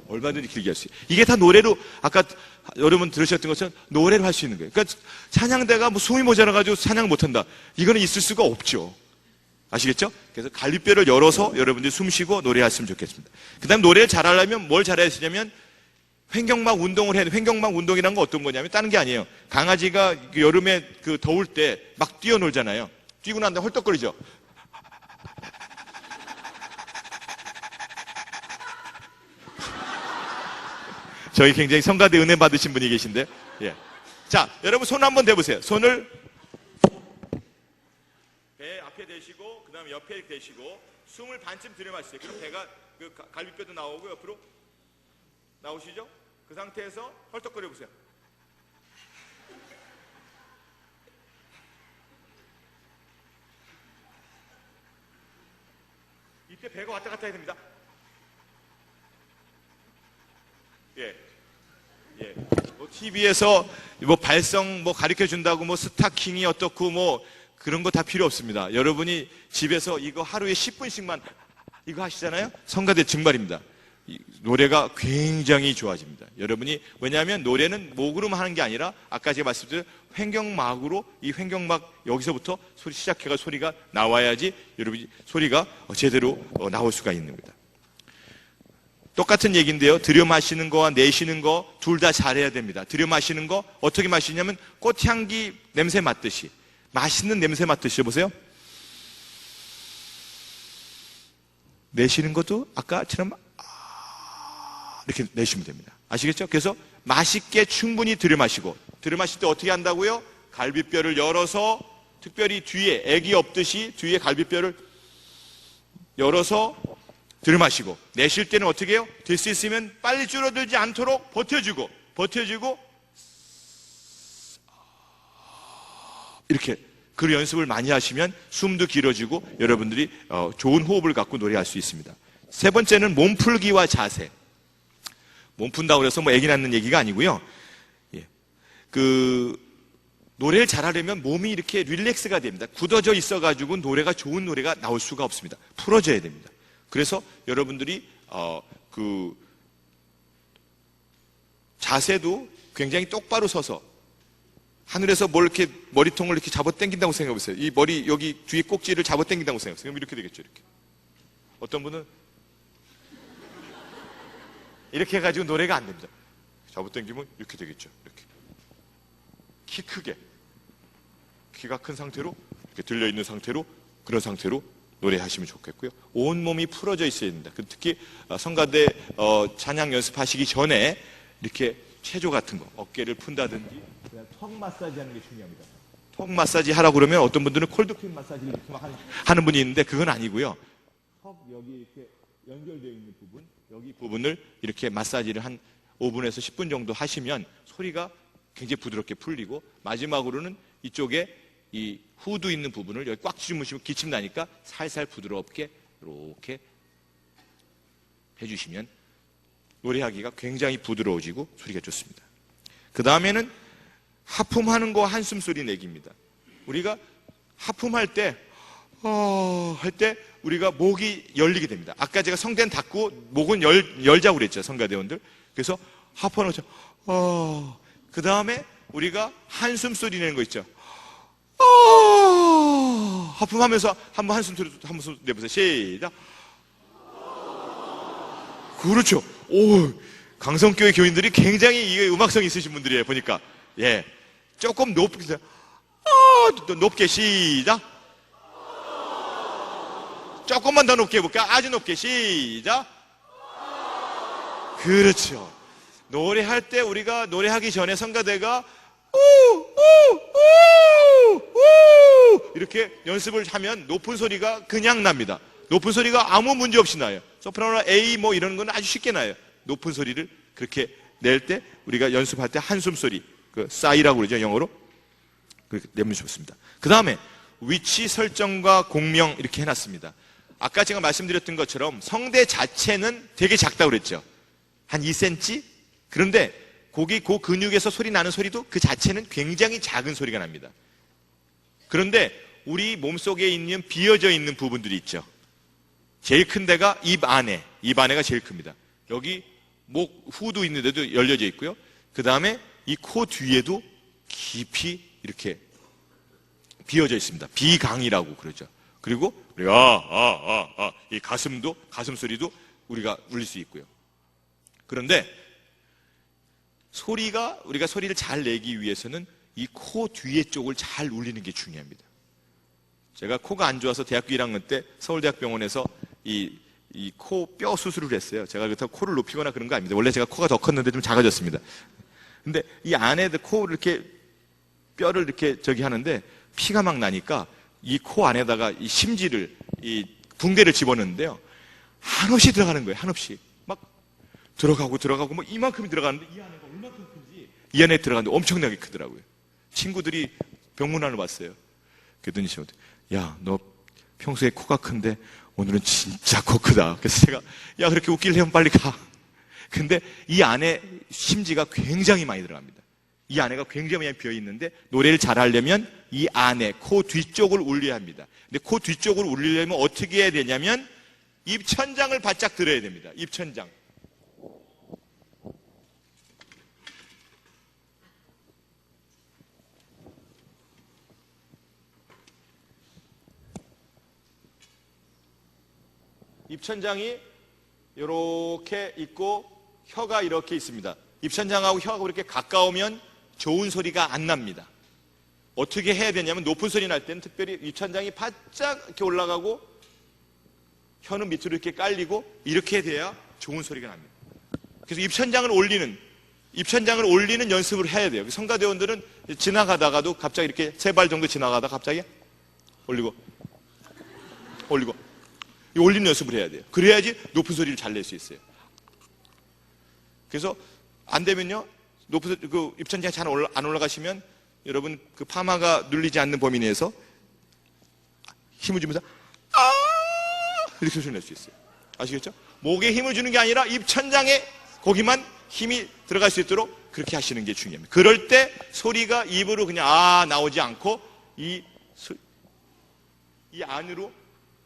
얼마든지 길게 할 수 있어요. 이게 다 노래로 아까 여러분 들으셨던 것처럼 노래로 할 수 있는 거예요. 그러니까 찬양대가 뭐 숨이 모자라가지고 찬양을 못한다. 이거는 있을 수가 없죠. 아시겠죠? 그래서 갈비뼈를 열어서 여러분들이 숨 쉬고 노래하시면 좋겠습니다. 그 다음 노래를 잘하려면 뭘 잘해야 되냐면 횡격막 운동을 해야 돼. 횡격막 운동이란 건 어떤 거냐면 다른 게 아니에요. 강아지가 여름에 그 더울 때 막 뛰어놀잖아요. 뛰고 난 다음에 헐떡거리죠. 저희 굉장히 성가대 은혜 받으신 분이 계신데, 예. 자, 여러분 손 한번 대보세요. 손을 배 앞에 대시고, 그 다음에 옆에 대시고, 숨을 반쯤 들여마시세요. 그럼 배가, 그 갈비뼈도 나오고 옆으로 나오시죠? 그 상태에서 헐떡거려 보세요. 이때 배가 왔다 갔다 해야 됩니다. 예. 예. 뭐 TV에서 뭐 발성 뭐 가르쳐 준다고 뭐 스타킹이 어떻고 뭐 그런 거 다 필요 없습니다. 여러분이 집에서 이거 하루에 10분씩만 이거 하시잖아요? 성가대 증발입니다. 노래가 굉장히 좋아집니다. 여러분이, 왜냐하면 노래는 목으로만 하는 게 아니라 아까 제가 말씀드린 횡격막으로, 이 횡격막 여기서부터 소리 시작해가 소리가 나와야지 여러분이 소리가 제대로 나올 수가 있는 겁니다. 똑같은 얘기인데요. 들여 마시는 거와 내쉬는 거 둘 다 잘해야 됩니다. 들여 마시는 거 어떻게 마시냐면 꽃향기 냄새 맡듯이, 맛있는 냄새 맡듯이 해보세요. 내쉬는 것도 아까처럼 이렇게 내쉬면 됩니다. 아시겠죠? 그래서 맛있게 충분히 들여 마시고, 들여 마실 때 어떻게 한다고요? 갈비뼈를 열어서, 특별히 뒤에 애기 없듯이 뒤에 갈비뼈를 열어서 들여 마시고, 내쉴 때는 어떻게 해요? 될 수 있으면 빨리 줄어들지 않도록 버텨주고 이렇게 그 연습을 많이 하시면 숨도 길어지고 여러분들이 좋은 호흡을 갖고 노래할 수 있습니다. 세 번째는 몸풀기와 자세. 몸 푼다고 해서 뭐 애기 낳는 얘기가 아니고요. 예. 노래를 잘하려면 몸이 이렇게 릴렉스가 됩니다. 굳어져 있어가지고 노래가, 좋은 노래가 나올 수가 없습니다. 풀어져야 됩니다. 그래서 여러분들이 자세도 굉장히 똑바로 서서, 하늘에서 뭘 이렇게 머리통을 이렇게 잡아 당긴다고 생각해 보세요. 이 머리 여기 뒤에 꼭지를 잡아 당긴다고 생각해 보세요. 그럼 이렇게 되겠죠, 이렇게. 어떤 분은 이렇게 해가지고 노래가 안 됩니다. 잡아 당기면 이렇게 되겠죠, 이렇게. 키 크게, 키가 큰 상태로, 이렇게 들려있는 상태로, 그런 상태로 노래하시면 좋겠고요. 온몸이 풀어져 있어야 됩니다. 특히 성가대 찬양 연습하시기 전에 이렇게 체조 같은 거, 어깨를 푼다든지, 그냥 턱 마사지 하는 게 중요합니다. 턱 마사지 하라고 그러면 어떤 분들은 콜드크림 마사지를 이렇게 막 하는 분이 있는데 그건 아니고요. 턱 여기 이렇게 연결되어 있는 부분, 여기 부분을 이렇게 마사지를 한 5분에서 10분 정도 하시면 소리가 굉장히 부드럽게 풀리고, 마지막으로는 이쪽에 이 후두 있는 부분을 여기 꽉 쥐무시면 기침 나니까 살살 부드럽게 이렇게 해주시면 노래하기가 굉장히 부드러워지고 소리가 좋습니다. 그 다음에는 하품하는 거 한숨 소리 내기입니다. 우리가 하품할 때 할 때 우리가 목이 열리게 됩니다. 아까 제가 성대는 닫고 목은 열자고 그랬죠, 성가대원들. 그래서 하품하는 거죠. 그 다음에 우리가 한숨 소리 내는 거 있죠. 하품하면서 한번 한숨 소리 한번 내보세요. 시작. 그렇죠. 오, 강성교회 교인들이 굉장히 이게 음악성이 있으신 분들이에요, 보니까. 예. 조금 높게, 높게, 시작. 조금만 더 높게 해볼까요? 아주 높게, 시작. 그렇죠. 노래할 때 우리가 노래하기 전에 성가대가 이렇게 연습을 하면 높은 소리가 그냥 납니다. 높은 소리가 아무 문제 없이 나요. 소프라노나 A 뭐 이런 건 아주 쉽게 나요. 높은 소리를 그렇게 낼 때 우리가 연습할 때 한숨 소리, 싸이라고 그러죠, 영어로. 그렇게 내면 좋습니다. 그 다음에 위치 설정과 공명 이렇게 해놨습니다. 아까 제가 말씀드렸던 것처럼 성대 자체는 되게 작다고 그랬죠. 한 2cm? 그런데 거기 그 근육에서 소리 나는 소리도 그 자체는 굉장히 작은 소리가 납니다. 그런데 우리 몸속에 있는 비어져 있는 부분들이 있죠. 제일 큰 데가 입 안에가 제일 큽니다. 여기 목 후도 있는데도 열려져 있고요. 그 다음에 이 코 뒤에도 깊이 이렇게 비어져 있습니다. 비강이라고 그러죠. 그리고 우리가 이 가슴 소리도 우리가 울릴 수 있고요. 그런데 우리가 소리를 잘 내기 위해서는 이 코 뒤에 쪽을 잘 울리는 게 중요합니다. 제가 코가 안 좋아서 대학교 1학년 때 서울대학병원에서 이 코 뼈 수술을 했어요. 제가 그렇다고 코를 높이거나 그런 거 아닙니다. 원래 제가 코가 더 컸는데 좀 작아졌습니다. 근데 이 안에 코를 이렇게 뼈를 이렇게 하는데 피가 막 나니까 이 코 안에다가 이 심지를, 이 붕대를 집어넣는데요. 한없이 들어가는 거예요. 한없이. 막 들어가고 뭐 이만큼이 들어가는데 이 안에가 얼마큼 큰지 이 안에 들어가는데 엄청나게 크더라고요. 친구들이 병문안을 왔어요. 그랬더니 저한테, 야, 너 평소에 코가 큰데 오늘은 진짜 코 크다. 그래서 제가, 야, 그렇게 웃기려면 빨리 가. 근데 이 안에 심지가 굉장히 많이 들어갑니다. 이 안에가 굉장히 많이 비어 있는데 노래를 잘하려면 이 안에 코 뒤쪽을 울려야 합니다. 근데 코 뒤쪽을 울리려면 어떻게 해야 되냐면 입천장을 바짝 들어야 됩니다. 입천장. 입천장이 이렇게 있고 혀가 이렇게 있습니다. 입천장하고 혀하고 이렇게 가까우면 좋은 소리가 안 납니다. 어떻게 해야 되냐면 높은 소리 날 때는 특별히 입천장이 바짝 이렇게 올라가고 혀는 밑으로 이렇게 깔리고 이렇게 돼야 좋은 소리가 납니다. 그래서 입천장을 올리는 연습을 해야 돼요. 성가대원들은 지나가다가도 갑자기 이렇게 3발 정도 지나가다가 갑자기 올리고 올리는 연습을 해야 돼요. 그래야지 높은 소리를 잘 낼 수 있어요. 그래서 안 되면요, 그 입천장이 잘 안 올라가시면 여러분 그 파마가 눌리지 않는 범위 내에서 힘을 주면서 이렇게 소리를 낼 수 있어요. 아시겠죠? 목에 힘을 주는 게 아니라 입천장에 거기만 힘이 들어갈 수 있도록 그렇게 하시는 게 중요합니다. 그럴 때 소리가 입으로 그냥 나오지 않고 이 안으로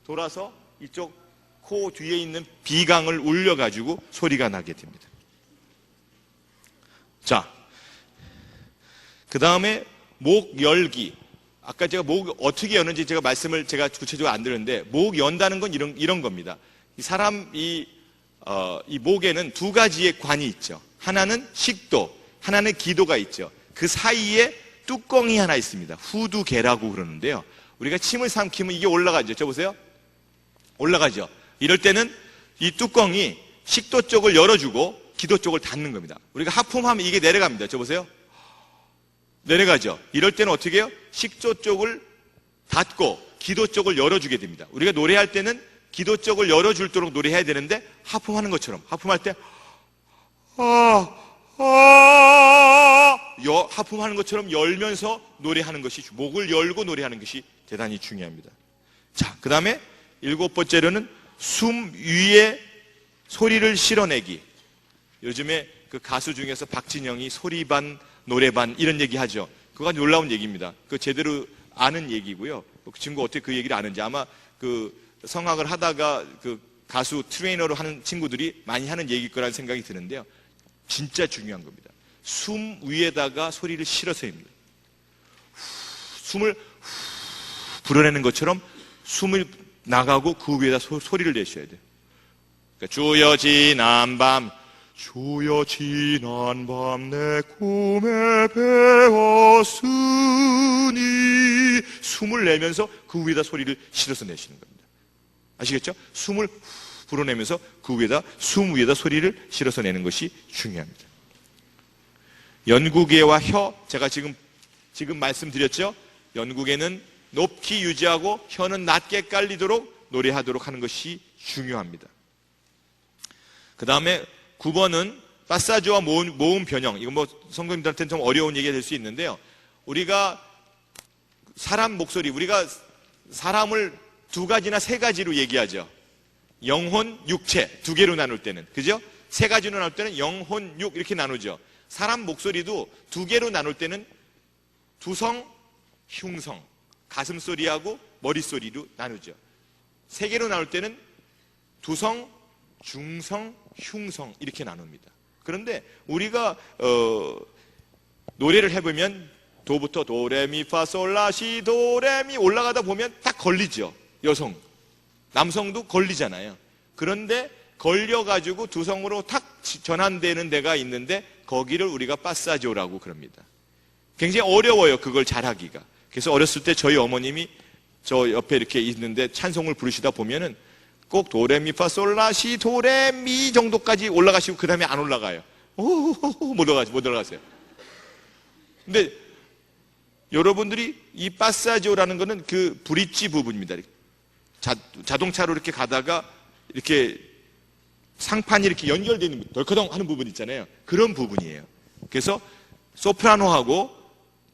돌아서 이쪽 코 뒤에 있는 비강을 울려가지고 소리가 나게 됩니다. 자, 그 다음에 목 열기. 아까 제가 목 어떻게 여는지 말씀을 구체적으로 안 드렸는데, 목 연다는 건 이런 겁니다. 이 목에는 2가지의 관이 있죠. 하나는 식도, 하나는 기도가 있죠. 그 사이에 뚜껑이 하나 있습니다. 후두개라고 그러는데요. 우리가 침을 삼키면 이게 올라가죠. 저 보세요. 올라가죠. 이럴 때는 이 뚜껑이 식도 쪽을 열어주고 기도 쪽을 닫는 겁니다. 우리가 하품하면 이게 내려갑니다. 저 보세요. 내려가죠. 이럴 때는 어떻게 해요? 식도 쪽을 닫고 기도 쪽을 열어주게 됩니다. 우리가 노래할 때는 기도 쪽을 열어줄도록 노래해야 되는데, 하품하는 것처럼, 하품할 때 하품하는 것처럼 열면서 노래하는 것이, 목을 열고 노래하는 것이 대단히 중요합니다. 자, 그 다음에 7번째로는 숨 위에 소리를 실어내기. 요즘에 그 가수 중에서 박진영이 소리반, 노래반 이런 얘기 하죠. 그거 놀라운 얘기입니다. 그 제대로 아는 얘기고요. 그 친구 어떻게 그 얘기를 아는지, 아마 그 성악을 하다가 그 가수 트레이너로 하는 친구들이 많이 하는 얘기일 거라는 생각이 드는데요. 진짜 중요한 겁니다. 숨 위에다가 소리를 실어서 합니다. 숨을 불어내는 것처럼 숨을 나가고 그 위에다 소리를 내셔야 돼요. 그러니까 주여 지난 밤 내 꿈에 배웠으니, 숨을 내면서 그 위에다 소리를 실어서 내시는 겁니다. 아시겠죠? 숨을 불어내면서 그 위에다, 숨 위에다 소리를 실어서 내는 것이 중요합니다. 연구개와 혀, 제가 지금 말씀드렸죠? 연구개는 높이 유지하고 혀는 낮게 깔리도록 노래하도록 하는 것이 중요합니다. 그 다음에 9번은 파사주와 모음 변형. 이건 뭐 성도님들한테는 좀 어려운 얘기가 될 수 있는데요. 우리가 사람 목소리, 우리가 사람을 2가지나 3가지로 얘기하죠. 영혼, 육체 2개로 나눌 때는, 그죠? 3가지로 나눌 때는 영혼, 육 이렇게 나누죠. 사람 목소리도 2개로 나눌 때는 두성, 흉성, 가슴 소리하고 머리 소리로 나누죠. 3개로 나눌 때는 두성, 중성, 흉성 이렇게 나눕니다. 그런데 우리가 노래를 해보면 도부터 도레미파솔라시 도레미 올라가다 보면 딱 걸리죠. 여성 남성도 걸리잖아요. 그런데 걸려가지고 두성으로 탁 전환되는 데가 있는데 거기를 우리가 파사지오라고 그럽니다. 굉장히 어려워요. 그걸 잘하기가. 그래서 어렸을 때 저희 어머님이 저 옆에 이렇게 있는데 찬송을 부르시다 보면은 꼭 도레미파솔라시 도레미 정도까지 올라가시고 그 다음에 안 올라가요. 못 올라가세요. 근데 여러분들이 이 파사지오라는 거는 그 브릿지 부분입니다. 자동차로 이렇게 가다가 이렇게 상판이 이렇게 연결되는 덜커덩 하는 부분 있잖아요. 그런 부분이에요. 그래서 소프라노하고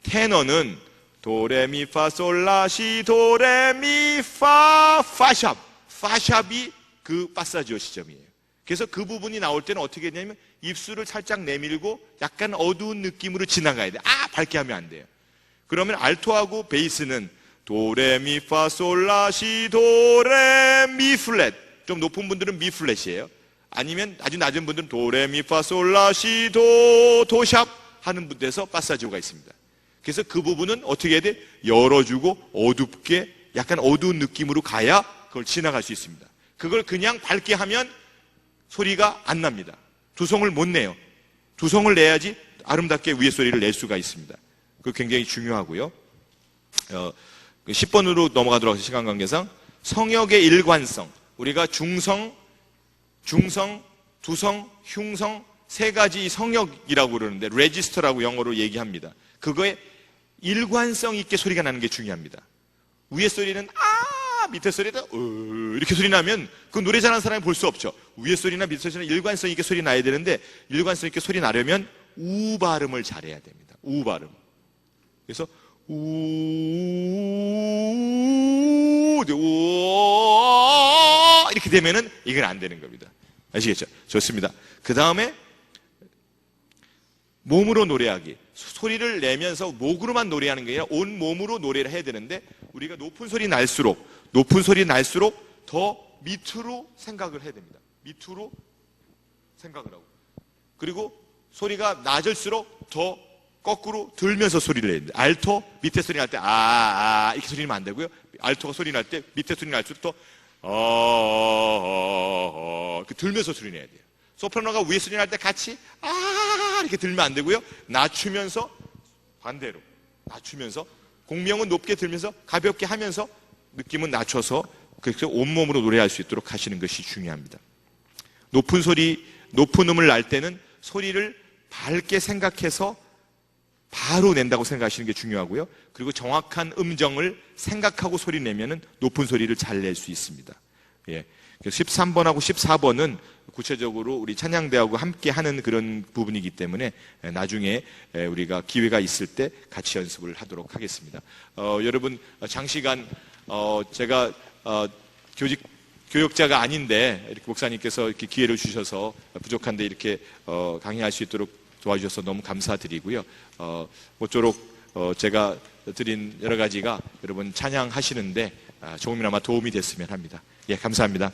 테너는 도레미파솔라시 도레미파 파샵, 파샵이 그 파사지오 시점이에요. 그래서 그 부분이 나올 때는 어떻게 되냐면 입술을 살짝 내밀고 약간 어두운 느낌으로 지나가야 돼요. 밝게 하면 안 돼요. 그러면 알토하고 베이스는 도레미파솔라시 도레미 플랫, 좀 높은 분들은 미 플랫이에요. 아니면 아주 낮은 분들은 도레미파솔라시 도샵 하는 분들에서 파사지오가 있습니다. 그래서 그 부분은 어떻게 해야 돼? 열어주고 어둡게 약간 어두운 느낌으로 가야 그걸 지나갈 수 있습니다. 그걸 그냥 밝게 하면 소리가 안 납니다. 두성을 못 내요. 두성을 내야지 아름답게 위에 소리를 낼 수가 있습니다. 그거 굉장히 중요하고요. 10번으로 넘어가도록 하겠습니다. 시간 관계상. 성역의 일관성. 우리가 중성, 두성, 흉성 세 가지 성역이라고 그러는데 레지스터라고 영어로 얘기합니다. 그거에 일관성 있게 소리가 나는 게 중요합니다. 위에 소리는 밑에 소리는 이렇게 소리 나면 그 노래 잘하는 사람이 볼 수 없죠. 위에 소리나 밑에 소리는 일관성 있게 소리 나야 되는데 일관성 있게 소리 나려면 우 발음을 잘해야 됩니다. 우 발음. 그래서 이렇게 되면은 이건 안 되는 겁니다. 아시겠죠? 좋습니다. 그 다음에 몸으로 노래하기. 소리를 내면서 목으로만 노래하는 게 아니라 온 몸으로 노래를 해야 되는데 우리가 높은 소리 날수록 더 밑으로 생각을 해야 됩니다. 밑으로 생각을 하고. 그리고 소리가 낮을수록 더 거꾸로 들면서 소리를 내야 됩니다. 알토 밑에 소리 날 때 이렇게 소리 내면 안 되고요. 알토가 소리 날 때 밑에 소리 날수록 더 이렇게 들면서 소리 내야 돼요. 소프라노가 위에 소리 날 때 같이 이렇게 들면 안 되고요. 낮추면서 반대로 낮추면서 공명은 높게 들면서 가볍게 하면서 느낌은 낮춰서 그렇게 온몸으로 노래할 수 있도록 하시는 것이 중요합니다. 높은 음을 날 때는 소리를 밝게 생각해서 바로 낸다고 생각하시는 게 중요하고요. 그리고 정확한 음정을 생각하고 소리 내면은 높은 소리를 잘 낼 수 있습니다. 예. 13번하고 14번은 구체적으로 우리 찬양대하고 함께 하는 그런 부분이기 때문에 나중에 우리가 기회가 있을 때 같이 연습을 하도록 하겠습니다. 여러분, 장시간, 제가, 교역자가 아닌데, 이렇게 목사님께서 이렇게 기회를 주셔서 부족한데 이렇게, 강의할 수 있도록 도와주셔서 너무 감사드리고요. 모쪼록, 제가 드린 여러 가지가 여러분 찬양하시는데 조금이나마 도움이 됐으면 합니다. 예, 감사합니다.